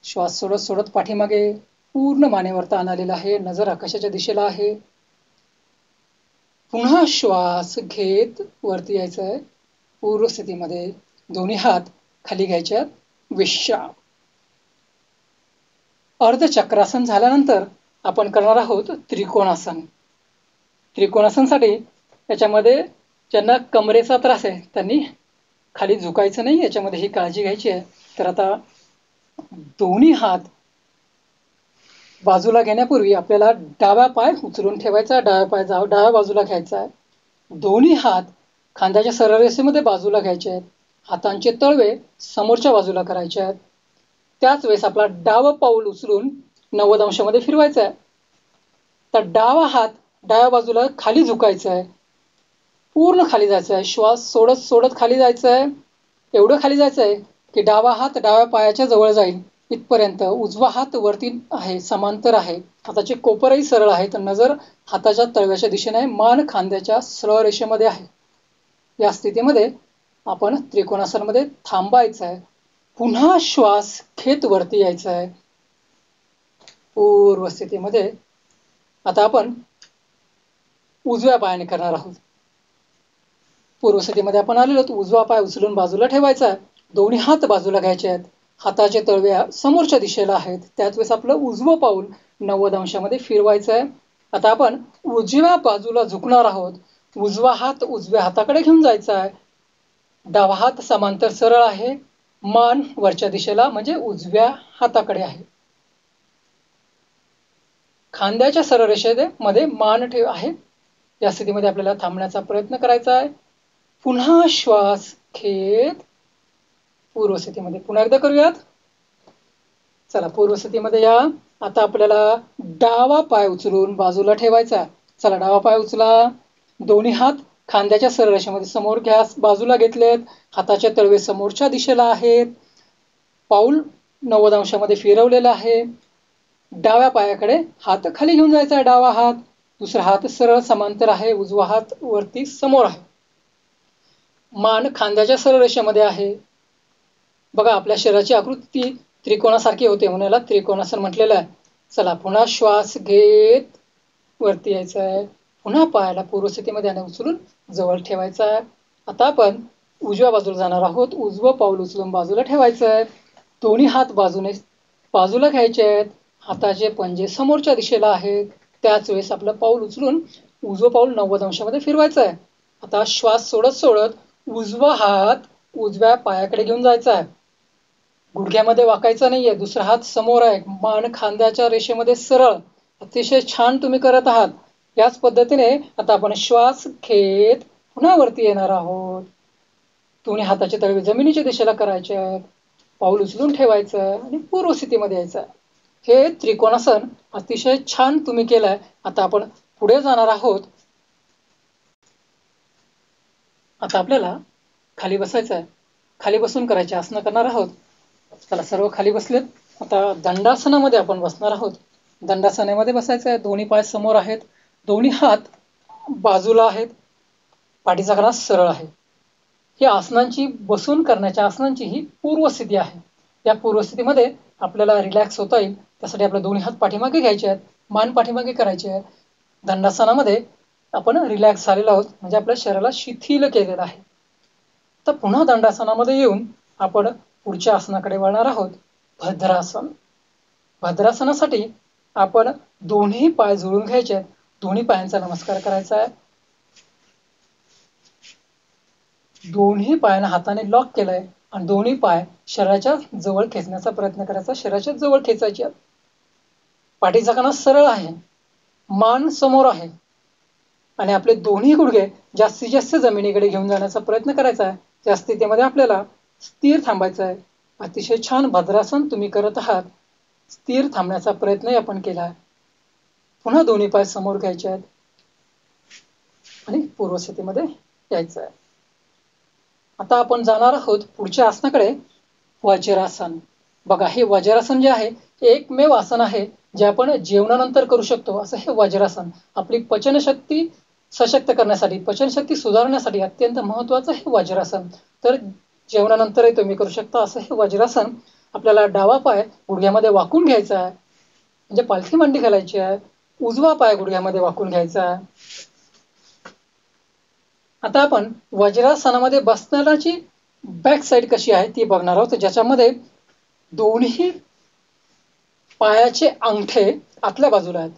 श्वास सोडत सोडत पाठीमागे, पूर्ण मानेवर ताण आलेला आहे. नजर आकाशाच्या दिशेला आहे. पुन्हा श्वास घेत वरती यायचं आहे. पूर्व स्थितीमध्ये दोन्ही हात खाली घ्यायचे आहेत. विश्राम. अर्ध चक्रासन झाल्यानंतर आपण करणार आहोत त्रिकोणासन. त्रिकोणासनसाठी त्याच्यामध्ये ज्यांना कमरेचा त्रास आहे त्यांनी खाली झुकायचं नाही, याच्यामध्ये ही काळजी घ्यायची आहे. तर आता दोन्ही हात बाजूला घेण्यापूर्वी आपल्याला डावा पाय उचलून ठेवायचा, डाव्या पाय डाव्या बाजूला घ्यायचा आहे. दोन्ही हात खांद्याच्या सरळ रेषेमध्ये बाजूला घ्यायचे आहेत. हातांचे तळवे समोरच्या बाजूला करायचे आहेत. त्याच वेळेस आपला डावं पाऊल उचलून 90 अंशामध्ये फिरवायचं आहे. तर डावा हात डाव्या बाजूला खाली झुकायचा आहे, पूर्ण खाली जायचं आहे. श्वास सोडत सोडत खाली जायचं आहे. एवढं खाली जायचं आहे की डावा हात डाव्या पायाच्या जवळ जाईल इथपर्यंत. उजवा हात वरती आहे, समांतर आहे. हाताचे कोपरही सरळ आहे. तर नजर हाताच्या तळव्याच्या दिशेने आहे. मान खांद्याच्या सरळ रेषेमध्ये आहे. या स्थितीमध्ये आपण त्रिकोणासनमध्ये थांबायचं आहे. पुन्हा श्वास घेत वरती यायचा आहे. पूर्व स्थितीमध्ये आता आपण उजव्या पायाने करणार आहोत. पूर्व स्थितीमध्ये आपण आलेलो, उजवा पाय उचलून बाजूला ठेवायचा आहे. दोन्ही हात बाजूला घ्यायचे आहेत. हाताचे तळवे समोरच्या दिशेला आहेत. त्याच वेळेस आपलं उजवं पाऊल 90 अंशामध्ये फिरवायचं आहे. आता आपण उजव्या बाजूला झुकणार आहोत. उजवा हात उजव्या हाताकडे घेऊन जायचा आहे. डावा हात समांतर सरळ आहे. मान वरच्या दिशेला म्हणजे उजव्या हाताकडे आहे. खांद्याच्या सरळ रेषेमध्ये मान ठेव आहे. या स्थितीमध्ये आपल्याला थांबण्याचा प्रयत्न करायचा आहे. पुन्हा श्वास घेत पूर्व स्थितीमध्ये पुन्हा एकदा करूयात. चला, पूर्व स्थितीमध्ये या. आता आपल्याला डावा पाय उचलून बाजूला ठेवायचा. चला, डावा पाय उचला. दोन्ही हात खांद्याच्या सरळ रेषेमध्ये समोर घ्या. बाजूला घेतलेत. हाताचे तळवे समोरच्या दिशेला आहेत. पाऊल 90 अंशामध्ये फिरवलेला आहे. डाव्या पायाकडे हात खाली घेऊन जायचा आहे. डावा हात, दुसरा हात सरळ समांतर आहे. उजवा हात वरती समोर आहे. मान खांद्याच्या सरळ रेषेमध्ये आहे. बघा, आपल्या शरीराची आकृती त्रिकोणासारखी होते म्हणून याला त्रिकोणासन म्हटलेलं आहे. चला, पुन्हा श्वास घेत वरती यायचं आहे. पुन्हा पायाला पूर्व स्थितीमध्ये आणि उचलून जवळ ठेवायचा आहे. आता आपण उजव्या बाजूला जाणार आहोत. उजवं पाऊल उचलून बाजूला ठेवायचं आहे. दोन्ही हात बाजूला घ्यायचे आहेत. हाताचे पंजे समोरच्या दिशेला आहेत. त्याच वेळेस आपलं पाऊल उचलून उजवं पाऊल 90 अंशामध्ये फिरवायचं आहे. आता श्वास सोडत सोडत उजवा हात उजव्या पायाकडे घेऊन जायचा आहे. गुडघ्यामध्ये वाकायचा नाहीये. दुसरा हात समोर आहे. मान खांद्याच्या रेषेमध्ये सरळ. अतिशय छान तुम्ही करत आहात. याच पद्धतीने आता आपण श्वास घेत पुन्हा वरती येणार आहोत. दोन्ही हाताचे तळवे जमिनीच्या दिशेला करायचे आहेत. पाऊल उचलून ठेवायचं आणि पूर्व स्थितीमध्ये यायचं. हे त्रिकोणासन अतिशय छान तुम्ही केलंय. आता आपण पुढे जाणार आहोत. आता आपल्याला खाली बसायचं आहे. खाली बसून करायचे आसनं करणार आहोत. चला, सर्व खाली बसलेत. आता दंडासनामध्ये आपण बसणार आहोत. दंडासनामध्ये बसायचं आहे. दोन्ही पाय समोर आहेत. दोन्ही हात बाजूला आहेत. पाठीचा कणा सरळ आहे. ही आसनांची बसून करण्याच्या आसनांची ही पूर्व स्थिती आहे. या पूर्व स्थितीमध्ये आपल्याला रिलॅक्स होता येईल त्यासाठी आपले दोन्ही हात पाठीमागे घ्यायचे आहेत. मान पाठीमागे करायचे आहे. दंडासनामध्ये आपण रिलॅक्स झालेलो आहोत म्हणजे आपल्या शरीराला शिथिल केलेलं आहे. तर पुन्हा दंडासनामध्ये येऊन आपण पुढच्या आसनाकडे वळणार आहोत. भद्रासन. भद्रासनासाठी आपण दोन्ही पाय जुळून घ्यायचे आहेत. दोन्ही पायांचा नमस्कार करायचा आहे. दोन्ही पायांना हाताने लॉक केलाय आणि दोन्ही पाय शरीराच्या जवळ खेचण्याचा प्रयत्न करायचा. शरीराच्या जवळ खेचायचे. पाठीचा कणा सरळ आहे. मान समोर आहे आणि आपले दोन्ही गुडघे जास्तीत जास्त जमिनीकडे घेऊन जाण्याचा प्रयत्न करायचा आहे. त्या स्थितीमध्ये आपल्याला स्थिर थांबायचं आहे. अतिशय छान भद्रासन तुम्ही करत आहात. स्थिर थांबण्याचा प्रयत्नही आपण केला आहे. पुन्हा दोन्ही पाय समोर घ्यायचे आहेत आणि पूर्व स्थितीमध्ये यायचं आहे. आता आपण जाणार आहोत पुढच्या आसनाकडे, वज्रासन. बघा, हे वज्रासन जे आहे एकमेव आसन आहे जे आपण जेवणानंतर करू शकतो. असं हे वज्रासन आपली पचनशक्ती सशक्त करण्यासाठी, पचनशक्ती सुधारण्यासाठी अत्यंत महत्वाचं हे वज्रासन. तर जेवणानंतरही तुम्ही करू शकता असं हे वज्रासन. आपल्याला डावा पाय गुडघ्यामध्ये वाकून घ्यायचा आहे म्हणजे पालथी मांडी घालायची आहे. उजवा पाय गुडघ्यामध्ये वाकून घ्यायचा आहे. आता आपण वज्रासनामध्ये बसण्याची बॅक साईड कशी आहे ती बघणार आहोत. ज्याच्यामध्ये दोन्ही पायाचे अंगठे आतल्या बाजूला आहेत.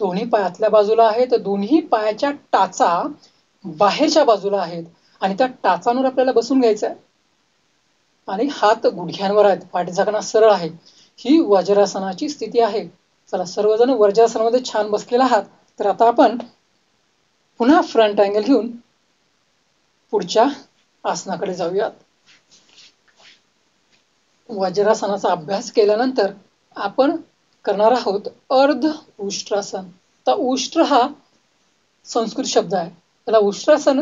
दोन्ही पाय आतल्या बाजूला आहेत. दोन्ही पायाच्या टाचा बाहेरच्या बाजूला आहेत आणि त्या टाचांवर आपल्याला बसून घ्यायचं आहे आणि हात गुडघ्यांवर आहेत, पाठीचा सरळ आहे. ही वज्रासनाची स्थिती आहे. चला, सर्वजण वज्रासनामध्ये छान बसलेला आहात. तर आता आपण पुन्हा फ्रंट अँगल घेऊन पुढच्या आसनाकडे जाऊयात. वज्रासनाचा अभ्यास केल्यानंतर आपण करणार आहोत अर्ध उष्ट्रासन. तर उष्ट्र हा संस्कृत शब्द आहे. त्याला उष्ट्रासन,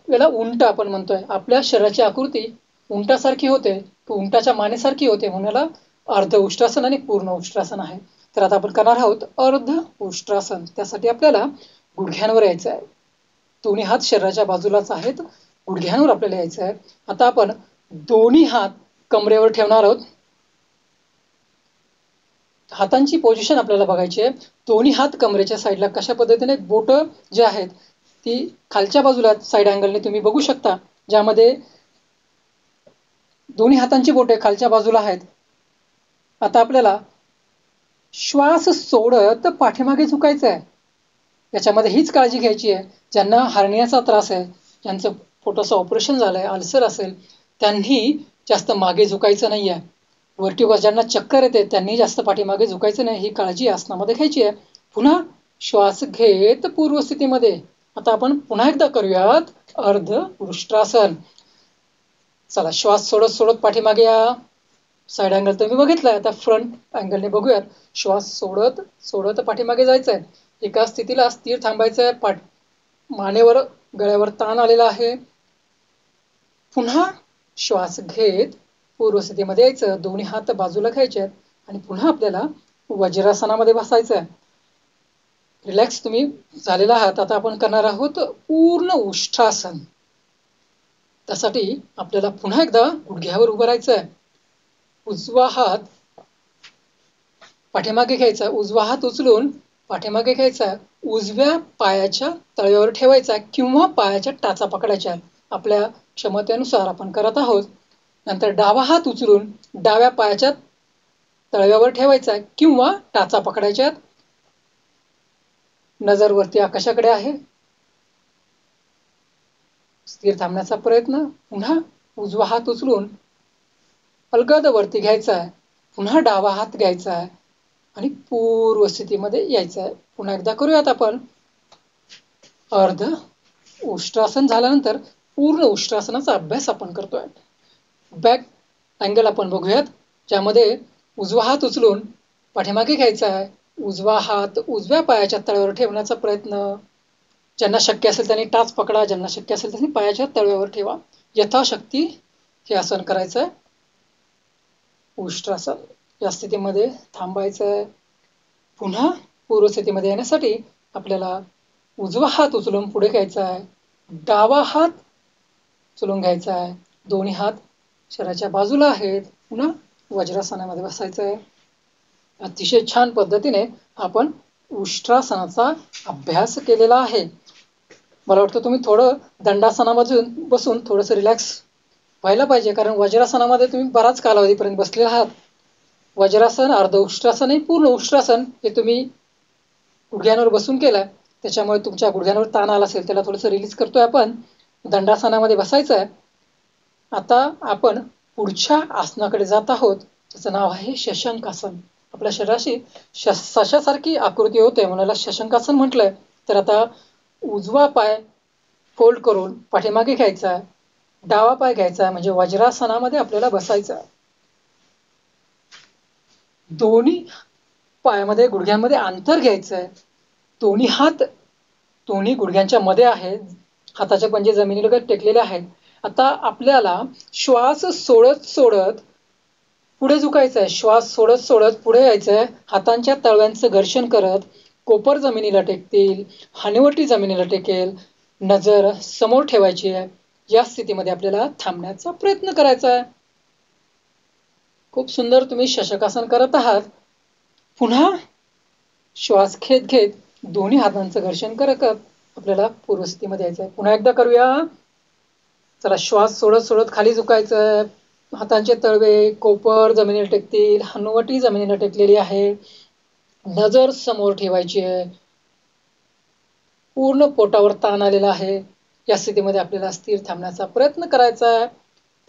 याला उंट आपण म्हणतोय. आपल्या शरीराची आकृती उंटासारखी होते, उंटाच्या मानेसारखी होते, म्हणून याला अर्ध उष्ट्रासन आणि पूर्ण उष्ट्रासन आहे. तर आता आपण करणार आहोत अर्ध उष्ट्रासन. त्यासाठी आपल्याला गुडघ्यांवर यायचं आहे. दोन्ही हात शरीराच्या बाजूलाच आहेत, गुडघ्यांवर आपल्याला यायचं आहे. आता आपण दोन्ही हात कमरेवर ठेवणार आहोत. हातांची पोझिशन आपल्याला बघायची आहे. दोन्ही हात कमरेच्या साईडला कशा पद्धतीने, बोट जे आहेत ती खालच्या बाजूला साईड अँगलने तुम्ही बघू शकता, ज्यामध्ये दोन्ही हातांची बोटे खालच्या बाजूला आहेत. आता आपल्याला श्वास सोडत पाठीमागे झुकायचं आहे. याच्यामध्ये हीच काळजी घ्यायची आहे, ज्यांना हार्नियाचा त्रास आहे, ज्यांचं पोटाचं ऑपरेशन झालंय, अल्सर असेल, त्यांनी जास्त मागे झुकायचं नाही आहे. वरती ज्यांना चक्कर येते त्यांनी जास्त पाठीमागे झुकायचं नाही. ही काळजी आसनामध्ये घ्यायची आहे. पुन्हा श्वास घेत पूर्व स्थितीमध्ये. आता आपण पुन्हा एकदा करूयात अर्ध उष्ट्रासन. चला, श्वास सोडत सोडत पाठीमागे या. साईड अँगल तुम्ही बघितलाय, आता फ्रंट अँगलने बघूयात. श्वास सोडत सोडत पाठीमागे जायचंय. एका स्थितीला स्थिर थांबायचंय. मानेवर, गळ्यावर ताण आलेला आहे. पुन्हा श्वास घेत पूर्व स्थितीमध्ये यायचं. दोन्ही हात बाजूला घ्यायचे आहेत आणि पुन्हा आपल्याला वज्रासनामध्ये बसायचं आहे. रिलॅक्स तुम्ही झालेला आहात. आता आपण करणार आहोत पूर्ण उष्ट्रासन. त्यासाठी आपल्याला पुन्हा एकदा गुडघ्यावर उभं राहायचं आहे. उजवा हात पाठीमागे घ्यायचा, उजवा हात उचलून पाठीमागे घ्यायचा, उजव्या पायाच्या तळव्यावर ठेवायचा किंवा पायाच्या टाचा पकडायच्या. आपल्या क्षमतेनुसार आपण करत आहोत. नंतर डावा हात उचलून डाव्या पायाच्या तळव्यावर ठेवायचा किंवा टाचा पकडायच्या. नजर वरती आकाशाकडे आहे. स्थिर थांबण्याचा प्रयत्न. पुन्हा उजवा हात उचलून अलगद वरती घ्यायचा आहे. पुन्हा डावा हात घ्यायचा आहे आणि पूर्व स्थितीमध्ये यायचं आहे. पुन्हा एकदा करूयात आपण. अर्ध उष्ट्रासन झाल्यानंतर पूर्ण उष्ट्रासनाचा अभ्यास आपण करतोय. बॅक अँगल आपण बघूयात, ज्यामध्ये उजवा हात उचलून पाठीमागे घ्यायचा आहे. उजवा हात उजव्या पायाच्या तळव्यावर ठेवण्याचा प्रयत्न. ज्यांना शक्य असेल त्यांनी टाच पकडा, ज्यांना शक्य असेल त्यांनी पायाच्या तळव्यावर ठेवा. यथाशक्ती हे आसन करायचं आहे. उष्ट्रासन या स्थितीमध्ये थांबायचं आहे. पुन्हा पूर्व स्थितीमध्ये येण्यासाठी आपल्याला उजवा हात उचलून पुढे घ्यायचा आहे, डावा हात उचलून घ्यायचा आहे. दोन्ही हात शरीराच्या बाजूला आहेत. पुन्हा वज्रासनामध्ये बसायचं आहे. अतिशय छान पद्धतीने आपण उष्ट्रासनाचा अभ्यास केलेला आहे. मला वाटतं तुम्ही थोडं दंडासनामधून बसून थोडंसं रिलॅक्स व्हायला पाहिजे, कारण वज्रासनामध्ये तुम्ही बराच कालावधीपर्यंत बसले आहात. वज्रासन, अर्ध उष्ट्रासन आणि पूर्ण उष्ट्रासन हे तुम्ही गुडघ्यांवर बसून केलं, त्याच्यामुळे तुमच्या गुडघ्यांवर ताण आला असेल, त्याला थोडंसं रिलीज करतोय आपण. दंडासनामध्ये बसायचं आहे. आता आपण पुढच्या आसनाकडे जात आहोत. त्याचं नाव आहे शशांकासन. आपल्या शरीराशी सशासारखी आकृती होते म्हणून शशांकासन म्हटलंय. तर आता उजवा पाय फोल्ड करून पाठीमागे घ्यायचा आहे, डावा पाय घ्यायचा आहे, म्हणजे वज्रासनामध्ये आपल्याला बसायचं आहे. दोन्ही पायामध्ये, गुडघ्यांमध्ये अंतर घ्यायचं आहे. दोन्ही हात दोन्ही गुडघ्यांच्या मध्ये आहेत. हाताचे पंजे जमिनीला टेकलेले आहेत. आता आपल्याला श्वास सोडत सोडत पुढे झुकायचं आहे. श्वास सोडत सोडत पुढे यायचं आहे. हातांच्या तळव्यांचं घर्षण करत कोपर जमिनीला टेकतील, हनुवटी जमिनीला टेकेल. नजर समोर ठेवायची आहे. या स्थितीमध्ये आपल्याला थांबण्याचा प्रयत्न करायचा आहे. खूप सुंदर तुम्ही शशकासन करत आहात. पुन्हा श्वास घेत घेत दोन्ही हातांचं घर्षण करत आपल्याला पूर्वस्थितीमध्ये यायचं आहे. पुन्हा एकदा करूया. चला, श्वास सोडत सोडत खाली झुकायचं. हातांचे तळवे कोपर जमिनीला टेकतील, हनुवटी जमिनीला टेकलेली आहे. नजर समोर ठेवायची आहे. पूर्ण पोटावर ताण आलेला आहे. या स्थितीमध्ये आपल्याला स्थिर थांबण्याचा प्रयत्न करायचा आहे.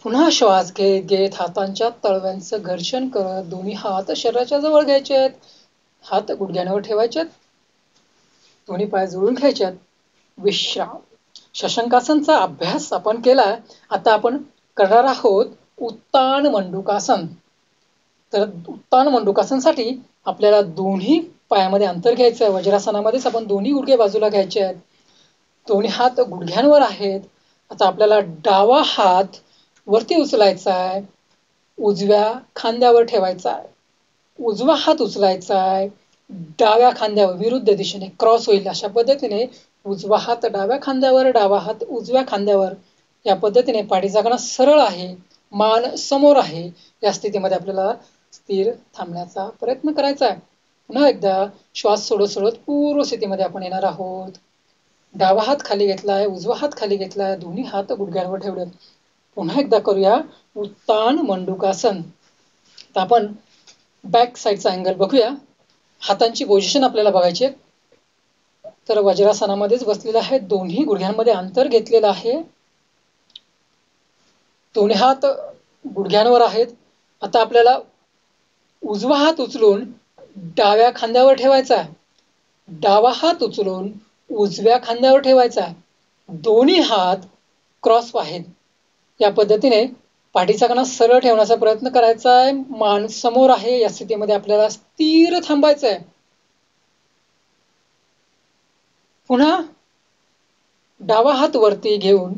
पुन्हा श्वास घेत घेत हातांच्या तळव्यांचं घर्षण करत दोन्ही हात शरीराच्या जवळ घ्यायचे आहेत. हात गुडघ्यांवर ठेवायचे आहेत. दोन्ही पाय जोडून घ्यायचे आहेत. विश्राम. शशंकासनचा अभ्यास आपण केलाय. आता आपण करणार आहोत उत्तान मंडूकासन. तर उत्तान मंडूकासनसाठी आपल्याला दोन्ही पायामध्ये अंतर घ्यायचं आहे. वज्रासनामध्येच आपण दोन्ही गुडघे बाजूला घ्यायचे आहेत. दोन्ही हात गुडघ्यांवर आहेत. आता आपल्याला डावा हात वरती उचलायचा आहे. उजव्या खांद्यावर ठेवायचा आहे. उजवा हात उचलायचा आहे. डाव्या खांद्यावर विरुद्ध दिशेने क्रॉस होईल अशा पद्धतीने उजवा हात डाव्या खांद्यावर, डावा हात उजव्या खांद्यावर. या पद्धतीने पाठीचा कणा सरळ आहे, मान समोर आहे. या स्थितीमध्ये आपल्याला स्थिर थांबण्याचा प्रयत्न करायचा आहे. पुन्हा एकदा श्वास सोडत सोडत पूर्व स्थितीमध्ये आपण येणार आहोत. डावा हात खाली घेतलाय, उजवा हात खाली घेतलाय, दोन्ही हात गुडघ्यांवर ठेवलेत. पुन्हा एकदा करूया उत्तान मंडूकासन. आता आपण बॅक साईडचा अँगल बघूया. हातांची पोझिशन आपल्याला बघायची आहे. तर वज्रासनामध्येच बसलेला आहे. दोन्ही गुडघ्यांमध्ये अंतर घेतलेलं आहे. दोन्ही हात गुडघ्यांवर आहेत. आता आपल्याला उजवा हात उचलून डाव्या खांद्यावर ठेवायचा आहे. डावा हात उचलून उजव्या खांद्यावर ठेवायचा आहे. दोन्ही हात क्रॉस आहेत. या पद्धतीने पाठीचा कणा सरळ ठेवण्याचा प्रयत्न करायचा आहे. मान समोर आहे. या स्थितीमध्ये आपल्याला स्थिर थांबायचं आहे. पुन्हा डावा हात वरती घेऊन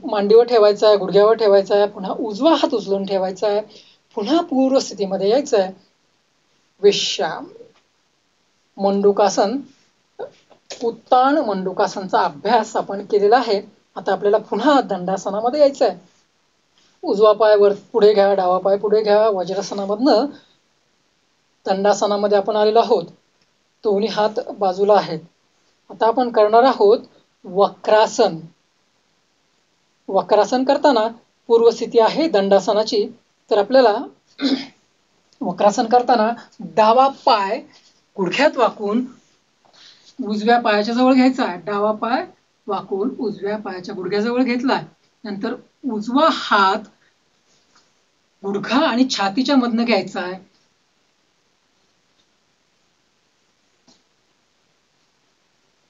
मांडीवर ठेवायचा आहे, गुडघ्यावर ठेवायचा आहे. पुन्हा उजवा हात उचलून ठेवायचा आहे. पुन्हा पूर्व स्थितीमध्ये यायचं आहे. विश्राम. मंडूकासन, उत्तान मंडूकासनचा अभ्यास आपण केलेला आहे. आता आपल्याला पुन्हा दंडासनामध्ये यायचं आहे. उजवा पाय वर पुढे घ्या, डावा पाय पुढे घ्या. वज्रासनामधनं दंडासनामध्ये आपण आलेलो आहोत. दोन्ही हात बाजूला आहेत. आता आपण करणार आहोत वक्रासन. वक्रासन करताना पूर्व स्थिती आहे दंडासनाची. तर आपल्याला वक्रासन करताना डावा पाय गुडघ्यात वाकून उजव्या पायाच्या जवळ घ्यायचा आहे. डावा पाय वाकून उजव्या पायाच्या गुडघ्याजवळ घेतलाय. नंतर उजवा हात गुडघा आणि छातीच्या मधनं घ्यायचा आहे.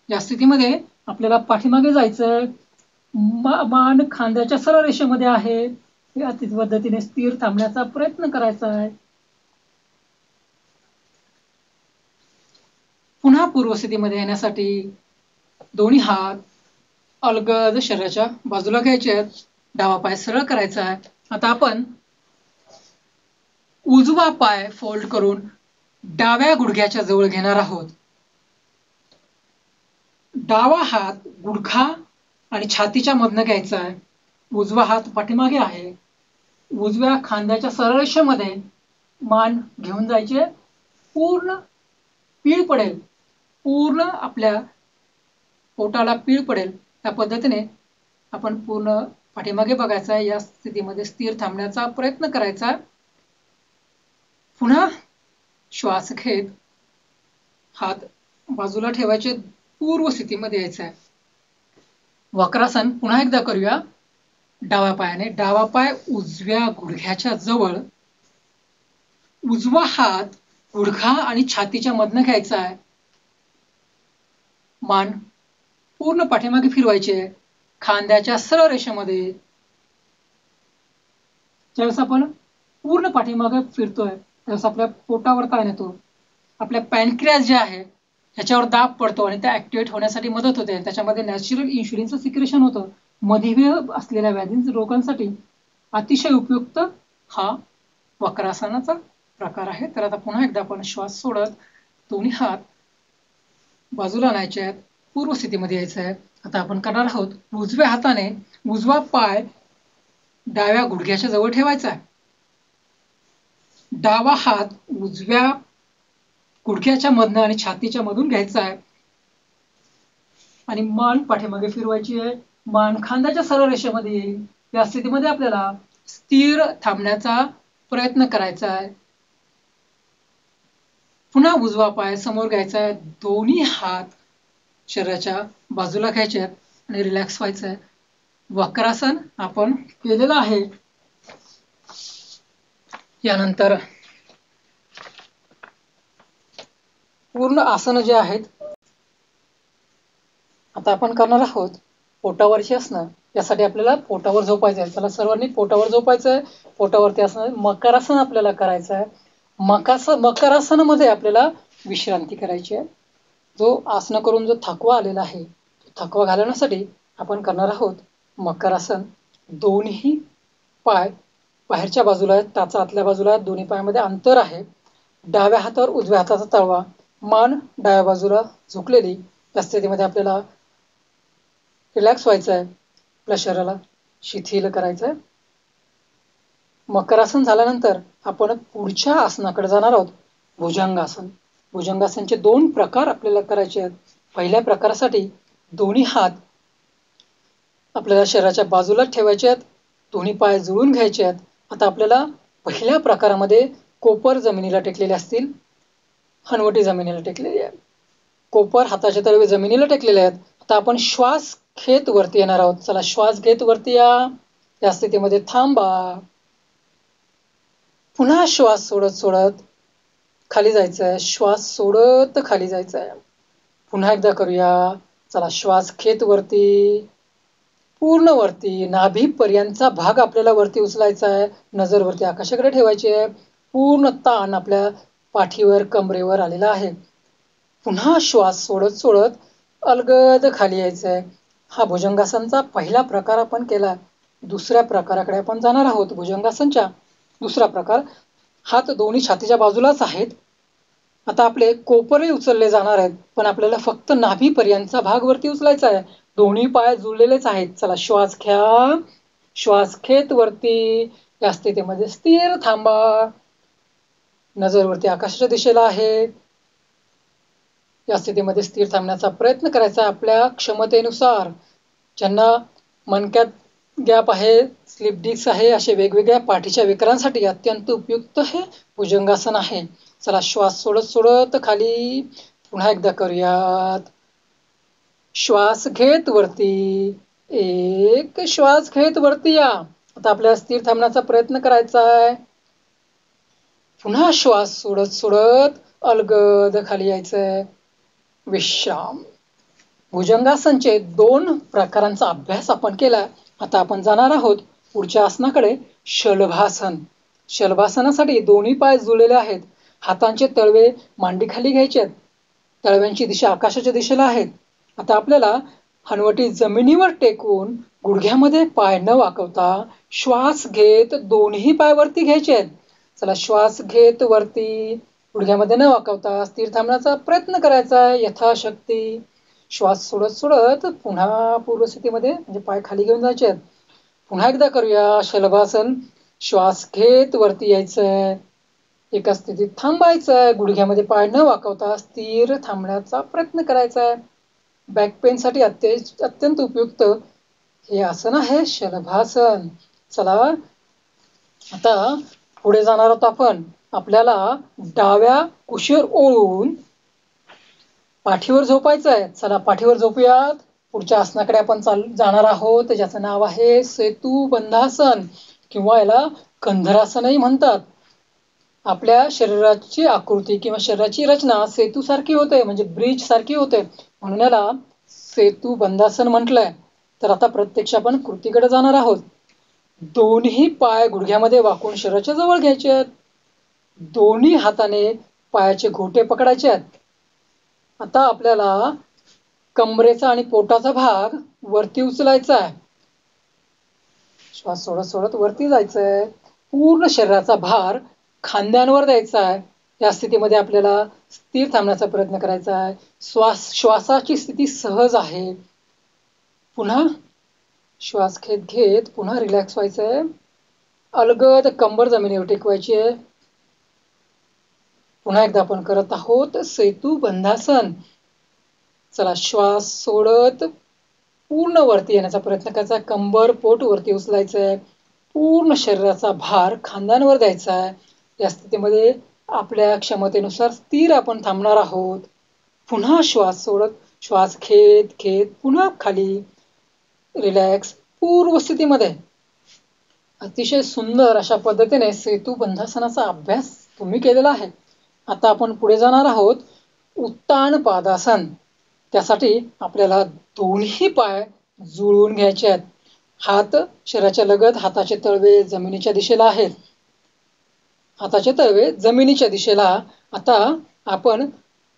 या स्थितीमध्ये आपल्याला पाठीमागे जायचंय. मान खांद्याच्या सरळ रेषेमध्ये आहे. या पद्धतीने स्थिर थांबण्याचा प्रयत्न करायचा आहे. पुन्हा पूर्वस्थितीमध्ये येण्यासाठी दोन्ही हात अलगद शरीराच्या बाजूला घ्यायचे आहेत. डावा पाय सरळ करायचा आहे. आता आपण उजवा पाय फोल्ड करून डाव्या गुडघ्याच्या जवळ घेणार आहोत. डावा हात गुडघा आणि छातीच्या मधनं घ्यायचा आहे. उजवा हात पाठीमागे आहे. उजव्या खांद्याच्या सरळ रेषेमध्ये मान घेऊन जायचे. पूर्ण पीळ पडेल, पूर्ण आपल्या पोटाला पीळ पडेल त्या पद्धतीने आपण पूर्ण पाठीमागे बघायचा आहे. या स्थितीमध्ये स्थिर थांबण्याचा प्रयत्न करायचा. पुन्हा श्वास घेत हात बाजूला ठेवायचे. पूर्व स्थितीमध्ये यायचं आहे. वक्रासन पुन्हा एकदा करूया. डाव्या पायाने डावा पाय उजव्या गुडघ्याच्या जवळ, उजवा हात गुडघा आणि छातीच्या मधनं घ्यायचा आहे. मान पूर्ण पाठीमागे फिरवायचे खांद्याच्या सरळ रेषेमध्ये. ज्यावेळेस आपण पूर्ण पाठीमागे फिरतोय त्यावेळेस आपल्या पोटावर ताण येतो. आपल्या पॅनक्रियास जे आहे ह्याच्यावर दाब पडतो आणि त्या ऍक्टिव्हेट होण्यासाठी मदत होते. त्याच्यामध्ये नॅचरल इन्शुलिनचं सिक्रेशन होतं. मधुमेह असलेल्या रोगांसाठी अतिशय उपयुक्त हा वक्रासनाचा प्रकार आहे. तर आता पुन्हा एकदा आपण श्वास सोडत दोन्ही हात बाजूला न्यायचे आहेत. पूर्व स्थितीमध्ये यायचं आहे. आता आपण करणार आहोत उजव्या हाताने उजवा पाय डाव्या गुडघ्याच्या जवळ ठेवायचा आहे. डावा हात उजव्या गुडघ्याच्या मधनं आणि छातीच्या मधून घ्यायचा आहे आणि मान पाठीमागे फिरवायची आहे. मान खांद्याच्या सरळ रेषेमध्ये येईल. या स्थितीमध्ये आपल्याला स्थिर थांबण्याचा प्रयत्न करायचा आहे. पुन्हा उजवा पाय समोर घ्यायचा आहे. दोन्ही हात शरीराच्या बाजूला घ्यायचे आहेत आणि रिलॅक्स व्हायचं आहे. वक्रासन आपण केलेलं आहे. यानंतर पूर्ण आसन जे आहेत आता आपण करणार आहोत पोटावरची आसनं. यासाठी आपल्याला पोटावर झोपायचं आहे. चला सर्वांनी पोटावर झोपायचं आहे. पोटावरती आसन मकरासन आपल्याला करायचं आहे. मकरासनामध्ये आपल्याला विश्रांती करायची आहे. जो आसन करून जो थकवा आलेला आहे तो थकवा घालवण्यासाठी आपण करणार आहोत मकरासन. दोन्ही पाय बाहेरच्या बाजूला आहेत, टाचा आतल्या बाजूला आहेत, दोन्ही पायामध्ये अंतर आहे. डाव्या हातावर उजव्या हाताचा तळवा, मान डाव्या बाजूला झुकलेली. या स्थितीमध्ये आपल्याला रिलॅक्स व्हायचं आहे. आपल्या शरीराला शिथिल करायचं आहे. मकरासन झाल्यानंतर आपण पुढच्या आसनाकडे जाणार आहोत, भुजंगासन. भुजंगासनचे 2 प्रकार आपल्याला करायचे आहेत. पहिल्या प्रकारासाठी दोन्ही हात आपल्याला शरीराच्या बाजूला ठेवायचे आहेत, दोन्ही पाय जुळून घ्यायचे आहेत. आता आपल्याला पहिल्या प्रकारामध्ये कोपर जमिनीला टेकलेले असतील, हनवटी जमिनीला टेकलेली आहे. कोपर हाताचे तळवे जमिनीला टेकलेले आहेत. आता आपण श्वास घेत वरती येणार आहोत. चला श्वास घेत वरती या स्थितीमध्ये थांबा. पुन्हा श्वास सोडत सोडत खाली जायचं आहे. श्वास सोडत खाली जायचं आहे. पुन्हा एकदा करूया. चला श्वास घेत वरती, पूर्ण वरती, नाभीपर्यंतचा भाग आपल्याला वरती उचलायचा आहे. नजर वरती आकाशाकडे ठेवायची आहे. पूर्ण ताण आपल्या पाठीवर कमरेवर आलेला आहे. पुन्हा श्वास सोडत सोडत अलगद खाली यायचं आहे. हा भुजंगासनचा पहिला प्रकार आपण केला. दुसऱ्या प्रकाराकडे आपण जाणार आहोत. भुजंगासनच्या दुसरा प्रकार, हात दोन्ही छातीच्या बाजूलाच आहेत. आता आपले कोपरही उचलले जाणार आहेत, पण आपल्याला फक्त नाभीपर्यंतचा भाग वरती उचलायचा आहे. दोन्ही पाय जुळलेलेच आहेत. चला श्वास घ्या. श्वास घेत वरती, या स्थितीमध्ये स्थिर थांबा. नजर वरती आकाशाच्या दिशेला आहे. या स्थितीमध्ये स्थिर थांबण्याचा प्रयत्न करायचा आपल्या क्षमतेनुसार. ज्यांना मणक्यात गॅप आहे, स्लिप डिस्क आहे, असे वेगवेगळ्या पाठीच्या विकारांसाठी अत्यंत उपयुक्त हे भुजंगासन आहे. चला श्वास सोडत सोडत खाली. पुन्हा एकदा करूयात. श्वास घेत वरती, एक श्वास घेत वरती या. आता आपल्याला स्थिर थांबण्याचा प्रयत्न करायचा आहे. पुन्हा श्वास सोडत सोडत अलगद खाली यायचंय. विश्राम. भुजंगासनचे 2 प्रकारांचा अभ्यास आपण केला. आता आपण जाणार आहोत पुढच्या आसनाकडे, शलभासन. शलभासनासाठी दोन्ही पाय जुळलेले आहेत. हातांचे तळवे मांडीखाली घ्यायचे आहेत. तळव्यांची दिशा आकाशाच्या दिशेला आहेत. आता आपल्याला हनवटी जमिनीवर टेकून गुडघ्यामध्ये पाय न वाकवता श्वास घेत दोन्ही पाय वरती घ्यायचे आहेत. चला श्वास घेत वरती, गुडघ्यामध्ये न वाकवता स्थिर थांबण्याचा प्रयत्न करायचा आहे यथाशक्ती. श्वास सोडत सोडत पुन्हा पूर्वस्थितीमध्ये, म्हणजे पाय खाली घेऊन जायचे आहेत. पुन्हा एकदा करूया शलभासन. श्वास घेत वरती यायचंय. एका स्थितीत थांबायचंय. गुडघ्यामध्ये पाय न वाकवता स्थिर थांबण्याचा प्रयत्न करायचा आहे. बॅक पेन साठी अत्यंत उपयुक्त हे आसन आहे शलभासन. चला आता पुढे जाणार आहोत आपण. आपल्याला डाव्या कुशीवर ओळून पाठीवर झोपायचं आहे. चला पाठीवर झोपूयात. पुढच्या आसनाकडे आपण जाणार आहोत, ज्याचं नाव आहे सेतू बंधासन किंवा याला कंधरासनही म्हणतात. आपल्या शरीराची आकृती किंवा शरीराची रचना सेतू सारखी होते, म्हणजे ब्रिज सारखी होते, म्हणून याला सेतू बंधासन म्हटलंय. तर आता प्रत्यक्ष आपण कृतीकडे जाणार आहोत. दोन्ही पाय गुडघ्यामध्ये वाकून शरीराच्या जवळ घ्यायचे आहेत. दोन्ही हाताने पायाचे घोटे पकडायचे आहेत. आता आपल्याला कमरेचा आणि पोटाचा भाग वरती उचलायचा आहे. श्वास सोडत सोडत वरती जायचंय. पूर्ण शरीराचा भार खांद्यांवर द्यायचा आहे. या स्थितीमध्ये आपल्याला स्थिर थांबण्याचा प्रयत्न करायचा आहे. श्वासाची स्थिती सहज आहे. पुन्हा श्वास घेत घेत पुन्हा रिलॅक्स व्हायचंय. अलगद कंबर जमिनीवर टेकवायची आहे. पुन्हा एकदा आपण करत आहोत सेतू बंधासन. चला श्वास सोडत पूर्ण वरती येण्याचा प्रयत्न करायचा. कंबर पोट वरती उचलायचंय. पूर्ण शरीराचा भार खांद्यांवर द्यायचा आहे. या स्थितीमध्ये आपल्या क्षमतेनुसार स्थिर आपण थांबणार आहोत. पुन्हा श्वास सोडत, श्वास घेत घेत पुन्हा खाली. रिलॅक्स पूर्व स्थितीमध्ये. अतिशय सुंदर अशा पद्धतीने सेतू बंधासनाचा अभ्यास तुम्ही केलेला आहे. आता आपण पुढे जाणार आहोत उत्तान पादासन. त्यासाठी आपल्याला दोन्ही पाय जुळवून घ्यायचे आहेत. हात शरीराच्या लगत, हाताचे तळवे जमिनीच्या दिशेला आहेत. हाताचे तळवे जमिनीच्या दिशेला. आता आपण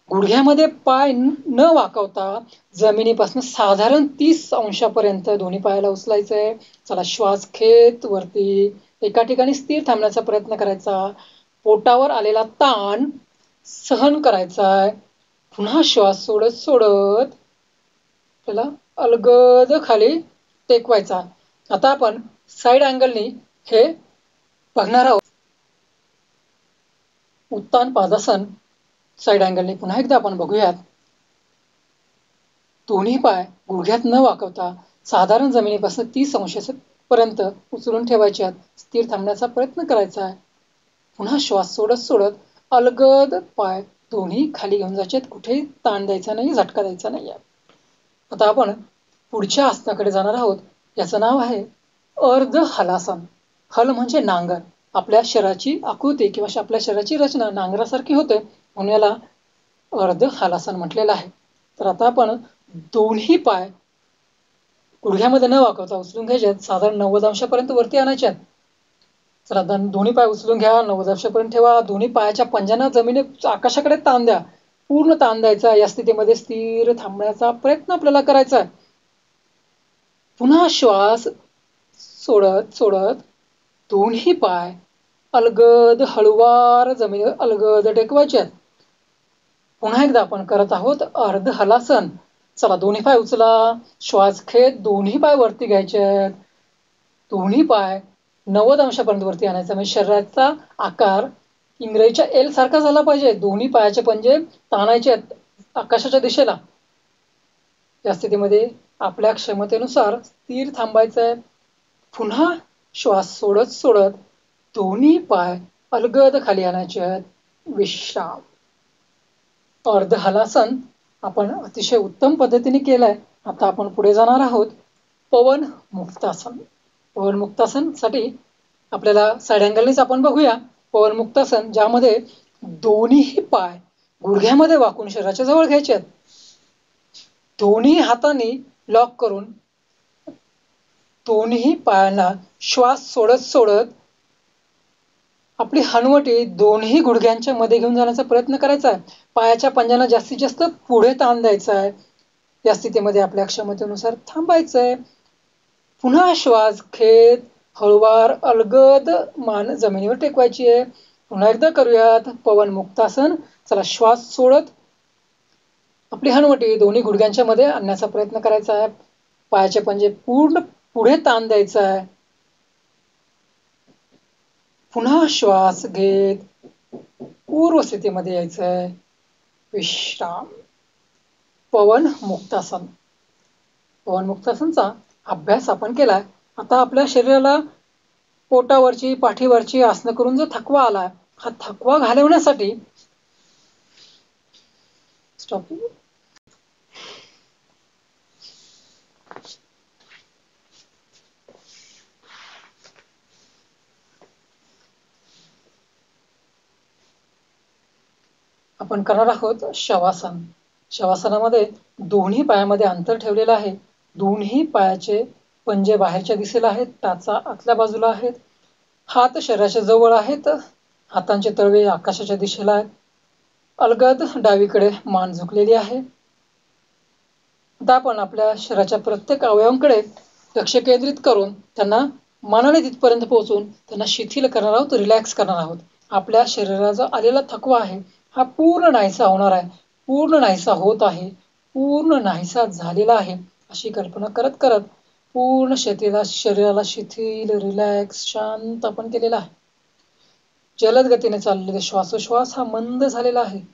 गुडघ्यामध्ये पाय न वाकवता जमिनीपासून साधारण 30 अंशापर्यंत दोन्ही पायाला उचलायचंय. चला, श्वास घेत वरती एका ठिकाणी स्थिर थांबण्याचा प्रयत्न करायचा. पोटावर आलेला ताण सहन करायचाय. पुन्हा श्वास सोडत सोडत त्याला अलगद खाली टेकवायचा. आता आपण साइड अँगलनी हे बघणार आहोत. उत्तान पादासन साइड अँगलनी पुन्हा एकदा आपण बघूयात. दोन्ही पाय गुडघ्यात न वाकवता साधारण जमिनीपासून 30 अंशापर्यंत उचलून ठेवायचे आहेत. स्थिर थांबण्याचा प्रयत्न करायचा आहे. पुन्हा श्वास सोडत सोडत अलगद पाय दोन्ही खाली घेऊन जायचे. कुठेही ताण द्यायचा नाही, झटका द्यायचा नाही. आता आपण पुढच्या आसनाकडे जाणार आहोत. याचं नाव आहे अर्ध हलासन. हल म्हणजे नांगर. आपल्या शरीराची आकृती किंवा आपल्या शरीराची रचना नांगरासारखी होते, म्हणून याला अर्ध हलासन म्हटलेलं आहे. तर आता आपण दोन्ही पाय गुडघ्यामध्ये न वाकवता उचलून घ्यायचे. साधारण 90 अंशापर्यंत वरती आणायचे. चला, दोन्ही पाय उचलून घ्या. 90 अंशापर्यंत ठेवा. दोन्ही पायाच्या पंजांना जमिनी आकाशाकडे ताण द्या. पूर्ण ताण द्यायचा. या स्थितीमध्ये स्थिर थांबण्याचा प्रयत्न आपल्याला करायचा आहे. पुन्हा श्वास सोडत सोडत दोन्ही पाय अलगद हळुवार जमिनीवर अलगद टेकवायचे आहेत. पुन्हा एकदा आपण करत आहोत अर्ध हलासन. चला, दोन्ही पाय उचला. श्वास घेत दोन्ही पाय वरती घ्यायचे आहेत. दोन्ही पाय 90 अंशापर्यंत वरती आणायचा. म्हणजे शरीराचा आकार इंग्रजीच्या एल सारखा झाला पाहिजे. दोन्ही पायाचे पंजे ताणायचे आहेत आकाशाच्या दिशेला. या स्थितीमध्ये आपल्या क्षमतेनुसार स्थिर थांबायचं आहे. पुन्हा श्वास सोडत सोडत दोन्ही पाय अलगद खाली आणायचे आहेत. विश्राम. अर्ध हलासन आपण अतिशय उत्तम पद्धतीने केलंय. आता आपण पुढे जाणार आहोत पवन मुक्तासन. पवन मुक्तासन साठी आपल्याला साइड अँगलनीच आपण बघूया. पवन मुक्तासन ज्यामध्ये दोन्ही पाय गुडघ्यामध्ये वाकून शरीराच्या जवळ घ्यायचे आहेत. दोन्ही हातांनी लॉक करून दोन्ही पायांना श्वास सोडत सोडत आपली हनवटी दोन्ही गुडघ्यांच्या मध्ये घेऊन जाण्याचा प्रयत्न करायचा आहे. पायाच्या पंजांना जास्तीत जास्त पुढे ताण द्यायचा आहे. या स्थितीमध्ये आपल्या क्षमतेनुसार थांबायचं आहे. पुन्हा श्वास घेत हळुवार अलगद मान जमिनीवर टेकवायची आहे. पुन्हा एकदा करूयात पवन मुक्तासन. चला, श्वास सोडत आपली हनवटी दोन्ही गुडघ्यांच्या मध्ये आणण्याचा प्रयत्न करायचा आहे. पायाचे पंजे पूर्ण पुढे ताण द्यायचा आहे. पुन्हा श्वास घेत पूर्व स्थितीमध्ये यायचं आहे. विश्राम. पवन मुक्तासन. पवन मुक्तासनचा अभ्यास आपण केलाय. आता आपल्या शरीराला पोटावरची पाठीवरची आसनं करून जो थकवा आलाय, हा थकवा घालवण्यासाठी स्टॉप. आपण करणार आहोत शवासन. शवासनामध्ये दोन्ही पायामध्ये अंतर ठेवलेलं आहे. दोन्ही पायाचे पंजे बाहेरच्या दिशेला आहेत. टाचा आतल्या बाजूला आहेत. हात शरीराच्या जवळ आहेत. हातांचे तळवे आकाशाच्या दिशेला आहेत. अलगद डावीकडे मान झुकलेली आहे. आता आपण आपल्या शरीराच्या प्रत्येक अवयवांकडे लक्ष केंद्रित करून त्यांना मनाने तिथपर्यंत पोहोचून त्यांना शिथिल करणार आहोत, रिलॅक्स करणार आहोत. आपल्या शरीराचा आलेला थकवा आहे हा पूर्ण नाहीसा होणार आहे, पूर्ण नाहीसा होत आहे, पूर्ण नाहीसा झालेला आहे अशी कल्पना करत करत पूर्ण शरीराला शिथिल, रिलॅक्स, शांत आपण केलेला आहे. जलद गतीने चाललेले श्वासोश्वास हा मंद झालेला आहे.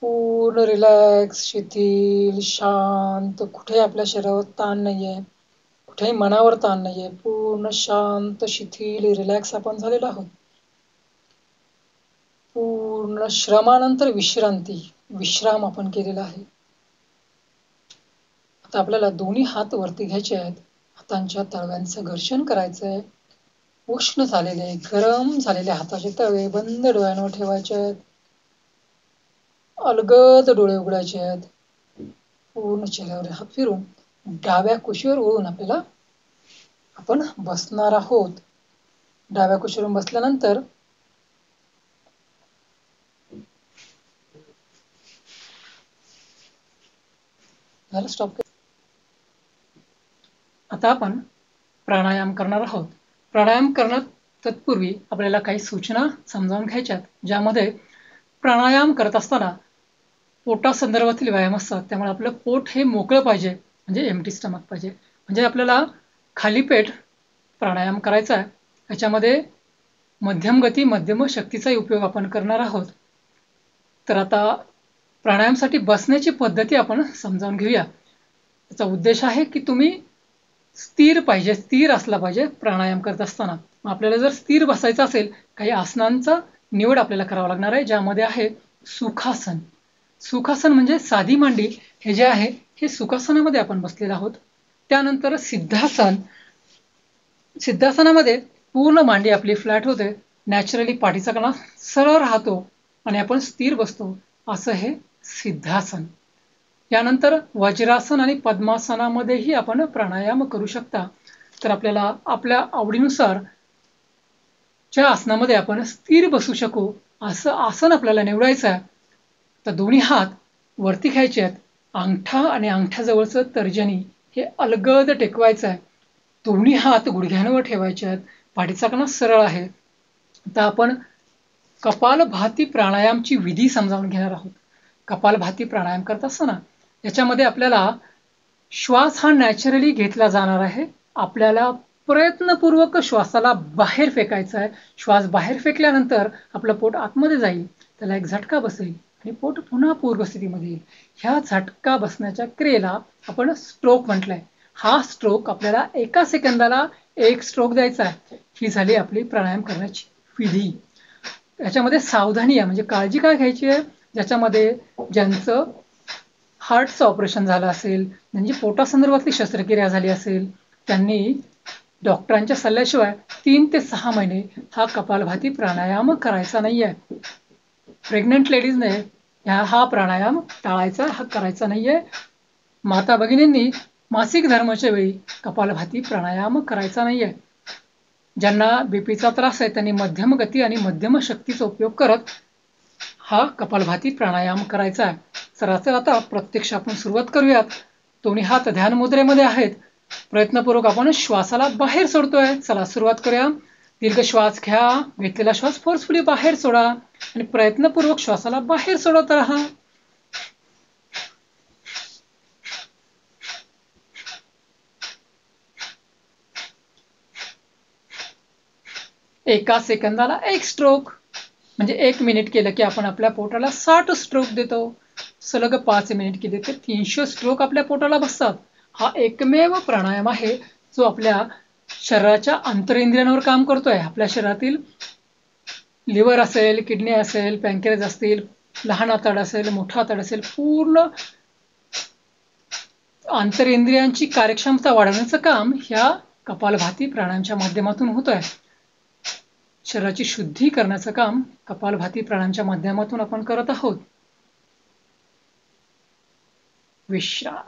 पूर्ण रिलॅक्स, शिथिल, शांत. कुठे आपल्या शरीरावर ताण नाहीये, कुठेही मनावर ताण नाहीये. पूर्ण शांत, शिथिल, रिलॅक्स आपण झालेलो आहोत. पूर्ण श्रमानंतर विश्रांती, विश्राम आपण केलेला आहे. आता आपल्याला दोन्ही हात वरती घ्यायचे आहेत. हातांच्या तळव्यांचं घर्षण करायचं आहे. उष्ण झालेले गरम झालेले हाताचे तळवे बंद डोळ्यांवर ठेवायचे आहेत. अलगद डोळे उघडायचे आहेत. पूर्ण चेहऱ्यावर हात फिरून डाव्या कुशीवर ओळून आपल्याला आपण बसणार आहोत. डाव्या कुशीवर बसल्यानंतर झालं स्टॉप. आता आपण प्राणायाम करणार आहोत. प्राणायाम करण्यात तत्पूर्वी आपल्याला काही सूचना समजावून घ्यायच्यात, ज्यामध्ये प्राणायाम करत असताना पोटासंदर्भातील व्यायाम असतात. त्यामुळे आपलं पोट हे मोकळं पाहिजे, म्हणजे एम्प्टी स्टमक पाहिजे. म्हणजे आपल्याला खाली पेट प्राणायाम करायचा आहे. याच्यामध्ये मध्यम गती मध्यम शक्तीचाही उपयोग आपण करणार आहोत. तर आता प्राणायामसाठी बसण्याची पद्धती आपण समजावून घेऊया. त्याचा उद्देश आहे की तुम्ही स्थिर असला पाहिजे प्राणायाम करत असताना. आपल्याला जर स्थिर बसायचं असेल, काही आसनांचा निवड आपल्याला करावा लागणार आहे, ज्यामध्ये आहे सुखासन. सुखासन म्हणजे साधी मांडी हे जे आहे हे सुखासनामध्ये आपण बसलेलो आहोत. त्यानंतर सिद्धासन. सिद्धासनामध्ये पूर्ण मांडी आपली फ्लॅट होते, नॅचरली पाठीचा कणा सरळ राहतो आणि आपण स्थिर बसतो, असं हे सिद्धासन. यानंतर वज्रासन आणि पद्मासनामध्येही आपण प्राणायाम करू शकता. तर आपल्याला आपल्या आवडीनुसार ज्या आसनामध्ये आपण स्थिर बसू शकू असं आसन आपल्याला निवडायचं आहे. तर दोन्ही हात वरती घ्यायचे आहेत. अंगठा आणि अंगठ्याजवळचं तर्जनी हे अलगद टेकवायचं आहे. दोन्ही हात गुडघ्यांवर ठेवायचे आहेत. पाठीचा कणा सरळ आहे. आता आपण कपालभाती प्राणायामची विधी समजावून घेणार आहोत. कपालभाती प्राणायाम करत असताना याच्यामध्ये आपल्याला श्वास हा नॅचरली घेतला जाणार आहे. आपल्याला प्रयत्नपूर्वक श्वासाला बाहेर फेकायचा आहे. श्वास बाहेर फेकल्यानंतर आपलं पोट आतमध्ये जाईल, त्याला एक झटका बसेल आणि पोट पुन्हा पूर्वस्थितीमध्ये येईल. ह्या झटका बसण्याच्या क्रियेला आपण स्ट्रोक म्हटलंय. हा स्ट्रोक आपल्याला 1 सेकंदाला 1 स्ट्रोक द्यायचा आहे. ही झाली आपली प्राणायाम करण्याची विधी. याच्यामध्ये सावधानी आहे, म्हणजे काळजी काय घ्यायची आहे, ज्याच्यामध्ये ज्यांचं हार्टचं ऑपरेशन झालं असेल, म्हणजे पोटासंदर्भातली शस्त्रक्रिया झाली असेल, त्यांनी डॉक्टरांच्या सल्ल्याशिवाय 3 ते 6 महिने हा कपालभाती प्राणायाम करायचा नाहीये. प्रेग्नंट लेडीजने हा प्राणायाम टाळायचा, हा करायचा नाहीये. माता भगिनींनी मासिक धर्माच्या वेळी कपालभाती प्राणायाम करायचा नाहीये. ज्यांना बीपीचा त्रास आहे त्यांनी मध्यम गती आणि मध्यम शक्तीचा उपयोग करत हा कपालभाती प्राणायाम करायचा आहे. तर आता प्रत्यक्ष आपण सुरुवात करूयात. दोन्ही हात ध्यान मुद्रेमध्ये आहेत. प्रयत्नपूर्वक आपण श्वासाला बाहेर सोडतोय. चला सुरुवात करूया. दीर्घ श्वास घ्या. घेतलेला श्वास फोर्सफुली बाहेर सोडा आणि प्रयत्नपूर्वक श्वासाला बाहेर सोडत राहा. एका सेकंदाला 1 स्ट्रोक, म्हणजे 1 मिनिट केलं की आपण आपल्या पोटाला 60 स्ट्रोक देतो. सलग 5 मिनिट केले तर 300 स्ट्रोक आपल्या पोटाला बसतात. हा एकमेव प्राणायाम आहे जो आपल्या शरीराच्या अंतरेंद्रियांवर काम करतोय. आपल्या शरीरातील लिव्हर असेल, किडनी असेल, पँक्रियाज असतील, लहान आतड असेल, मोठा आतड असेल, पूर्ण अंतरेंद्रियांची कार्यक्षमता वाढवण्याचं काम ह्या कपालभाती प्राणायामच्या माध्यमातून होत आहे. शरीराची शुद्धी करण्याचं काम कपालभाती प्राणायामच्या माध्यमातून आपण करत आहोत. विश्राम.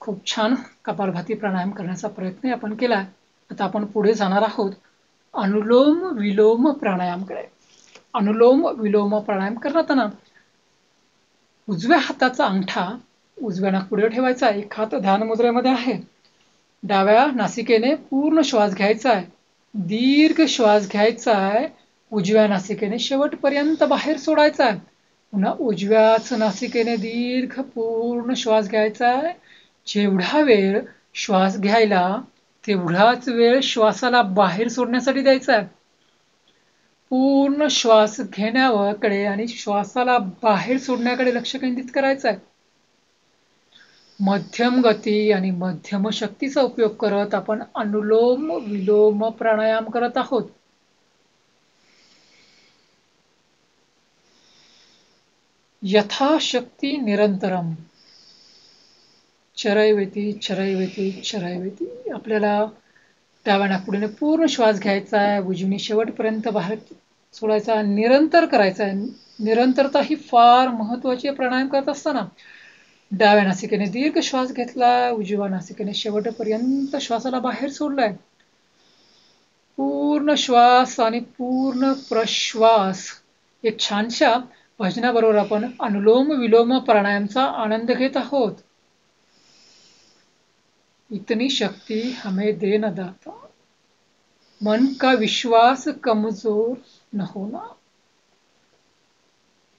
खूप छान कपालभाती प्राणायाम करण्याचा प्रयत्न आपण केलाय. आता आपण पुढे जाणार आहोत अनुलोम विलोम प्राणायामकडे. अनुलोम विलोम प्राणायाम करताना उजव्या हाताचा अंगठा उजव्या नाकपुडीवर ठेवायचा. एक हात ध्यान मुद्रेमध्ये आहे. डाव्या नासिकेने पूर्ण श्वास घ्यायचा आहे. दीर्घ श्वास घ्यायचा आहे. उजव्या नासिकेने शेवटपर्यंत बाहेर सोडायचा आहे. पुन्हा उजव्याच नासिकेने दीर्घ पूर्ण श्वास घ्यायचा आहे. जेवढा वेळ श्वास घ्यायला तेवढाच वेळ श्वासाला बाहेर सोडण्यासाठी द्यायचा आहे. पूर्ण श्वास घेण्याकडे आणि श्वासाला बाहेर सोडण्याकडे लक्ष केंद्रित करायचं आहे. मध्यम गती आणि मध्यम शक्तीचा उपयोग करत आपण अनुलोम विलोम प्राणायाम करत आहोत. यथाशक्ती निरंतरम. चरैवेती चरैवेती चरैवेती. आपल्याला डाव्या नाकपुडीने पूर्ण श्वास घ्यायचा आहे, उजवीने शेवटपर्यंत बाहेर सोडायचा, निरंतर करायचा आहे. निरंतरता ही फार महत्वाची आहे. प्राणायाम करत असताना डाव्या नासिकेने दीर्घ श्वास घेतलाय, उजव्या नासिकेने शेवटपर्यंत श्वासाला बाहेर सोडलाय. पूर्ण श्वास आणि पूर्ण प्रश्वास. एक छानशा भजनाबरोबर आपण अनुलोम विलोम प्राणायामचा आनंद घेत आहोत. इतनी शक्ती हमें दे न दाता, मन का विश्वास कमजोर न होना.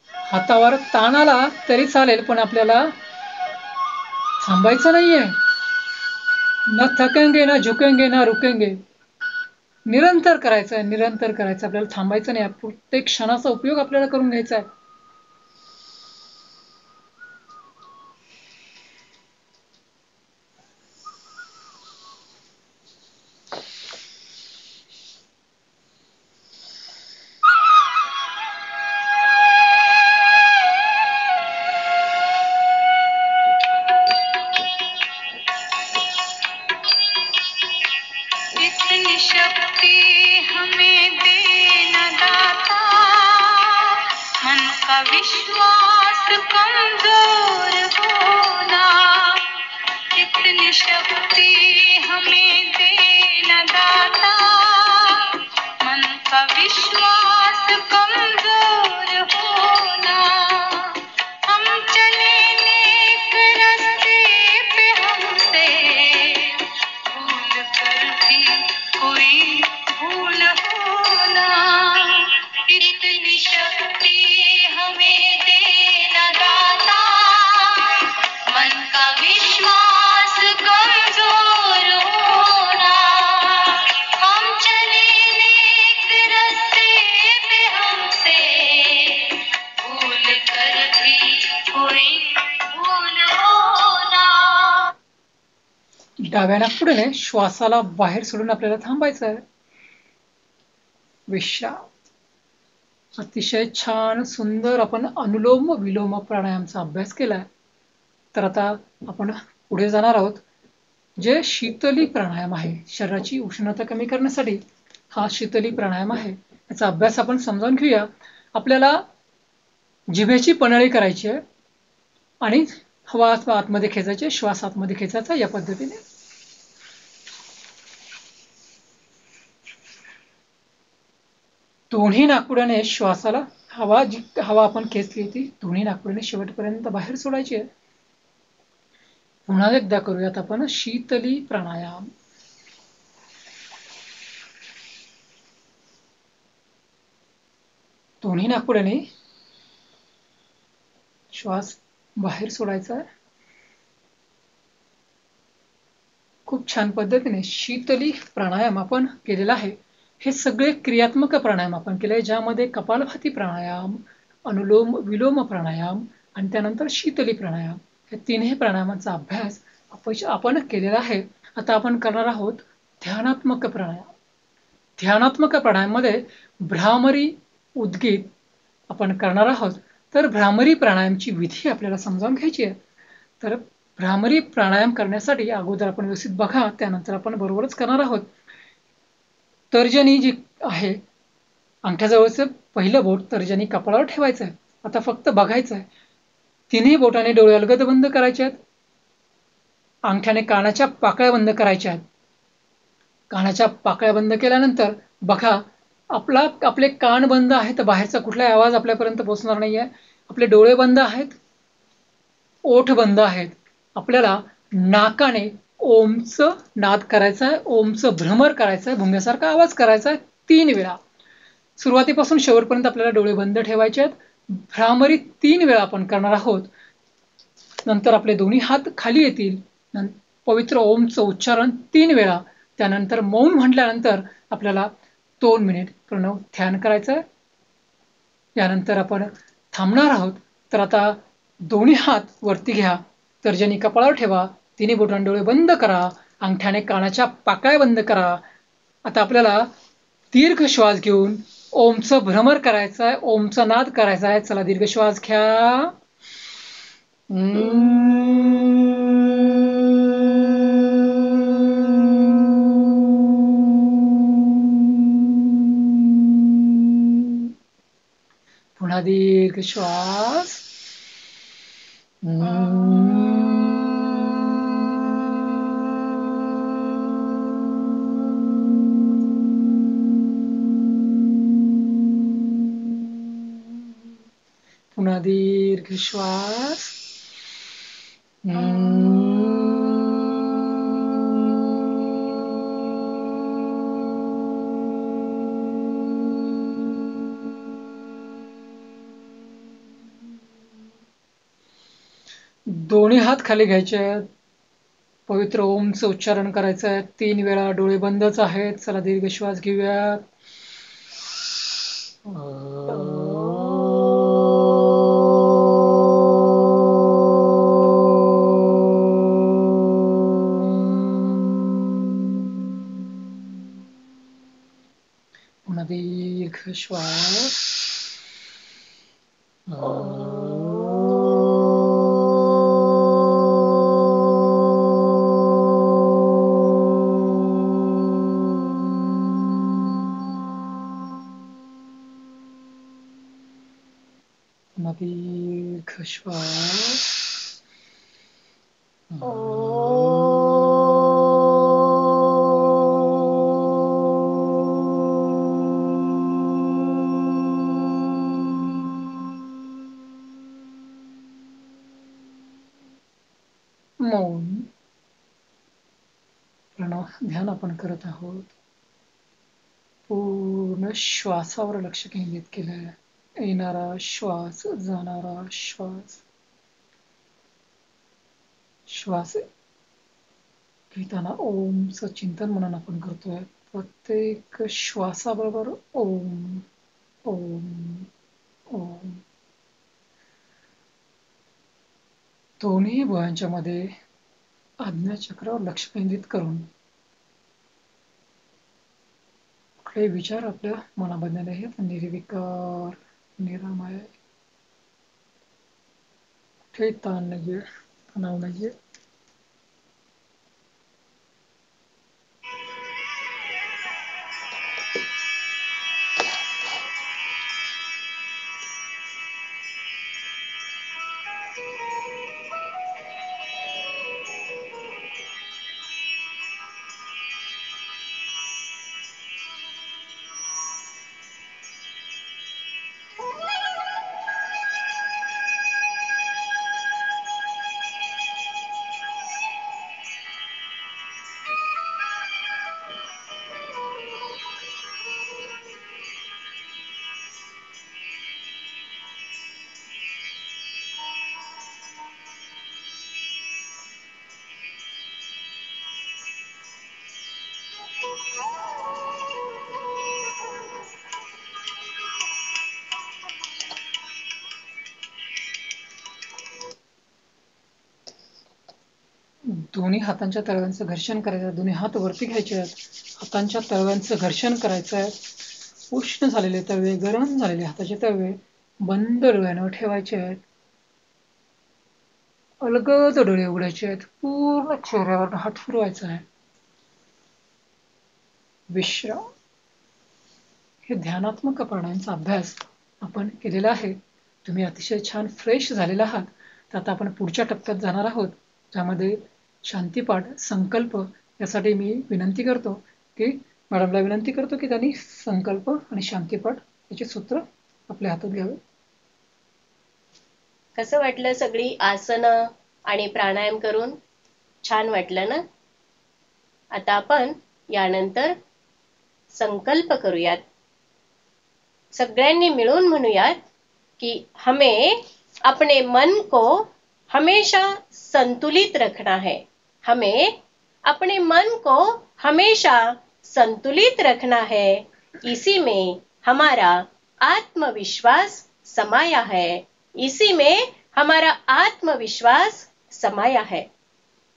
हातावर ताण आला तरी चालेल, पण आपल्याला थांबायचं नाहीये. न थकेंगे ना झुकेंगे ना रुकेंगे. निरंतर करायचं आहे, निरंतर करायचं. आपल्याला थांबायचं नाही. प्रत्येक क्षणाचा उपयोग आपल्याला करून घ्यायचा आहे. विश्वास कमजोर होना, इतनी शक्ति हमें देना दाता, मन का विश्वास कमजोर होना. हम चले नेक रास्ते पे, हमसे भूल कर भी कोई भूल होना, इतनी शक्ति हमें देना दाता, मन का विश्वास कमजोर होना. हम चले नेक रास्ते पे, हमसे भूल कर भी कोई भूल होना. डाव्या नाकपुडीने श्वासाला बाहेर सोडून आपल्याला थांबायचं आहे. विश्राम. अतिशय छान सुंदर आपण अनुलोम विलोम प्राणायामचा अभ्यास केलाय. तर आता आपण पुढे जाणार आहोत, जे शीतली प्राणायाम आहे. शरीराची उष्णता कमी करण्यासाठी हा शीतली प्राणायाम आहे. याचा अभ्यास आपण समजावून घेऊया. आपल्याला जिभेची पनळी करायची आहे आणि हवा आतमध्ये खेचायची, श्वास आतमध्ये खेचायचा. या पद्धतीने दोन्ही नाकपुड्याने श्वासाला हवा आपण खेचली होती, दोन्ही नाकपुड्याने शेवटपर्यंत बाहेर सोडायची आहे. पुन्हा एकदा करूयात आपण शीतली प्राणायाम. दोन्ही नाकपुड्याने श्वास बाहेर सोडायचा आहे. खूप छान पद्धतीने शीतली प्राणायाम आपण केलेला आहे. हे सगळे क्रियात्मक प्राणायाम आपण केले, ज्यामध्ये कपालभाती प्राणायाम, अनुलोम विलोम प्राणायाम आणि त्यानंतर शीतली प्राणायाम, हे तीनही प्राणायामांचा अभ्यास आपण केलेला आहे. आता आपण करणार आहोत ध्यानात्मक प्राणायाम. ध्यानात्मक प्राणायाम मध्ये भ्रामरी उद्गीत आपण करणार आहोत. तर भ्रामरी प्राणायामची विधी आपल्याला समजावून घ्यायची आहे. तर भ्रामरी प्राणायाम करण्यासाठी अगोदर आपण व्यवस्थित बघा, त्यानंतर आपण बरोबरच करणार आहोत. तर्जनी जी आहे, अंगठ्याजवळचं पहिलं बोट तर्जनी कपाळावर ठेवायचं आहे. आता फक्त बघायचं आहे. तिन्ही बोटाने डोळे अलगद बंद करायचे आहेत. अंगठ्याने कानाच्या पाकळ्या बंद करायच्या आहेत. कानाच्या पाकळ्या बंद केल्यानंतर बघा, आपले कान बंद आहेत, बाहेरचा कुठलाही आवाज आपल्यापर्यंत पोहोचणार नाहीये. आपले डोळे बंद आहेत, ओठ बंद आहेत. आपल्याला नाकाने ओमचं नाद करायचा आहे, ओमचं भ्रमर करायचं आहे, भुंग्यासारखा आवाज करायचा आहे 3 वेळा. सुरुवातीपासून शेवटपर्यंत आपल्याला डोळे बंद ठेवायचे आहेत. भ्रामरी 3 वेळा आपण करणार आहोत. नंतर आपले दोन्ही हात खाली येतील. पवित्र ओमचं उच्चारण 3 वेळा. त्यानंतर मौन म्हटल्यानंतर आपल्याला 2 मिनिट प्रणव ध्यान करायचं आहे. यानंतर आपण थांबणार आहोत. तर आता दोन्ही हात वरती घ्या, तर्जनी कपाळावर ठेवा, तिन्ही बोटांनी डोळे बंद करा, अंगठ्याने कानाच्या पाकळ्या बंद करा. आता आपल्याला दीर्घ श्वास घेऊन ओमचं भ्रमर करायचं आहे, ओमचा नाद करायचा आहे. चला दीर्घ श्वास घ्या. पुन्हा दीर्घ श्वास. पुन्हा दीर्घ श्वास. दोन्ही हात खाली घ्यायचे आहेत. पवित्र ओमचं उच्चारण करायचं आहे. 3 वेळा. डोळे बंदच आहेत. चला दीर्घ श्वास घेऊयात. पुन्हा दीर्घ श्वास. पुन्हा दीर्घ श्वास. मौन प्रणव ध्यान आपण करत आहोत. पूर्ण श्वासावर लक्ष केंद्रित केलंय. येणारा श्वास, जाणारा श्वास. श्वास घेताना ओमचं चिंतन म्हणून आपण करतोय. प्रत्येक श्वासाबरोबर ओम ओम ओम. दोन्ही भुवयांच्या मध्ये आज्ञाचक्रावर लक्ष केंद्रित करून कुठले विचार आपल्या मनामध्ये आहेत निर्विकार, निरामय. कुठेही ताण नाहीये, तणाव नाहीये. दोन्ही हातांच्या तळव्यांचं घर्षण करायचं. दोन्ही हात वरती घ्यायचे आहेत. हातांच्या तळव्यांचं घर्षण करायचं आहे. उष्ण झालेले तळवे, गरम झालेले हाताचे तळवे बंद डोळ्यानं ठेवायचे आहेत. अलगद डोळे उघडायचे आहेत. पूर्ण चेहऱ्यावर हात फिरवायचा आहे. विश्राम. हे ध्यानात्मक प्राणायामचा अभ्यास आपण केलेला आहे. तुम्ही अतिशय छान फ्रेश झालेला आहात. तर आता आपण पुढच्या टप्प्यात जाणार आहोत, ज्यामध्ये शांतीपाठ, संकल्प यासाठी मी विनंती करतो की मॅडमला विनंती करतो की त्यांनी संकल्प आणि शांतीपाठ याचे सूत्र आपल्या हातात घ्यावे. कसं वाटलं सगळी आसनं आणि प्राणायाम करून? छान वाटलं ना? आता आपण यानंतर संकल्प करूयात. सगळ्यांनी मिळून म्हणूयात कि हमें अपने मन को हमेशा संतुलित रखना है. हमें अपने मन को हमेशा संतुलित रखना है. इसी में हमारा आत्मविश्वास समाया है. इसी में हमारा आत्मविश्वास समाया है.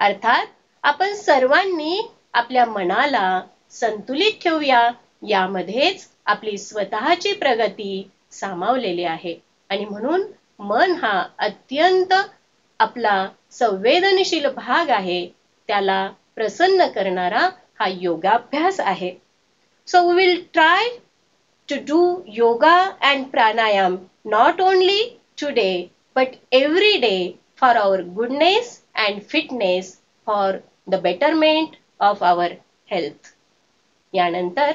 अर्थात आपण सर्वांनी आपल्या मनाला संतुलित ठेवूया. यामध्येच आपली स्वतःची प्रगती सामावलेली आहे. आणि म्हणून मन हा अत्यंत आपला संवेदनशील भाग आहे. त्याला प्रसन्न करणारा हा योगाभ्यास आहे. So we will try to do yoga and pranayam not only today but every day for our goodness and fitness for the betterment of our health. यानंतर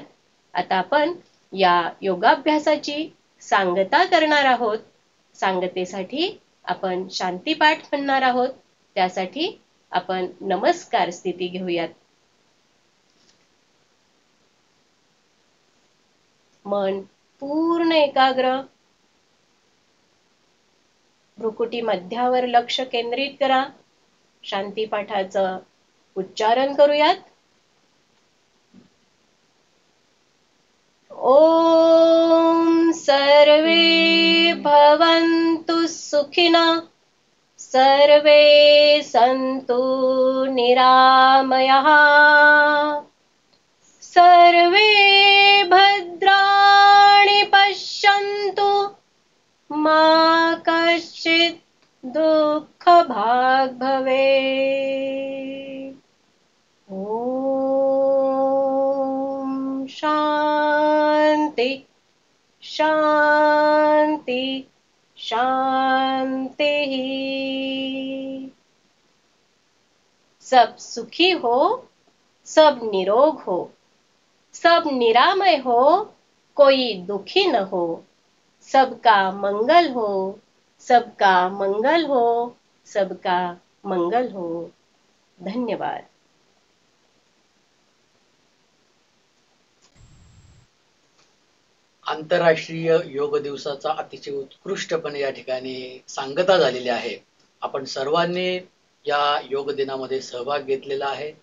आता आपण या योगाभ्यासाची सांगता करणार आहोत. सांगतेसाठी आपण शांतीपाठ म्हणणार आहोत. त्यासाठी आपण नमस्कार स्थिती घेऊयात. मन पूर्ण एकाग्र, भ्रुकुटी मध्यावर लक्ष केंद्रित करा. शांतीपाठाचं उच्चारण करूयात. ओम सर्वे भवन्तु सुखिनः, सर्वे सन्तु निरामयाः, सर्वे भद्राणि पश्यन्तु, मा कश्चित् दुःखभाग् भवेत्. ओम शांति शांति शांति. सब सुखी हो, सब निरोग हो, सब निरामय हो, कोई दुखी न हो. सबका मंगल हो, सबका मंगल हो, सबका मंगल हो. धन्यवाद. आंतरराष्ट्रीय योग दिवसाचा अतिशय उत्कृष्टपणे या ठिकाणी सांगता झालेली आहे. आपण सर्वांनी या योग दिनामध्ये सहभाग घेतलेला आहे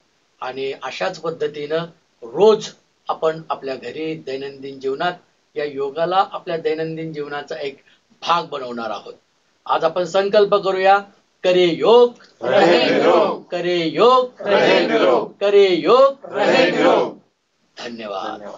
आणि अशाच पद्धतीनं रोज आपण आपल्या घरी दैनंदिन जीवनात या योगाला आपल्या दैनंदिन जीवनाचा एक भाग बनवणार आहोत. आज आपण संकल्प करूया, करे योग रहे निरोग, करे योग रहे निरोग, करे योग रहे निरोग. धन्यवाद.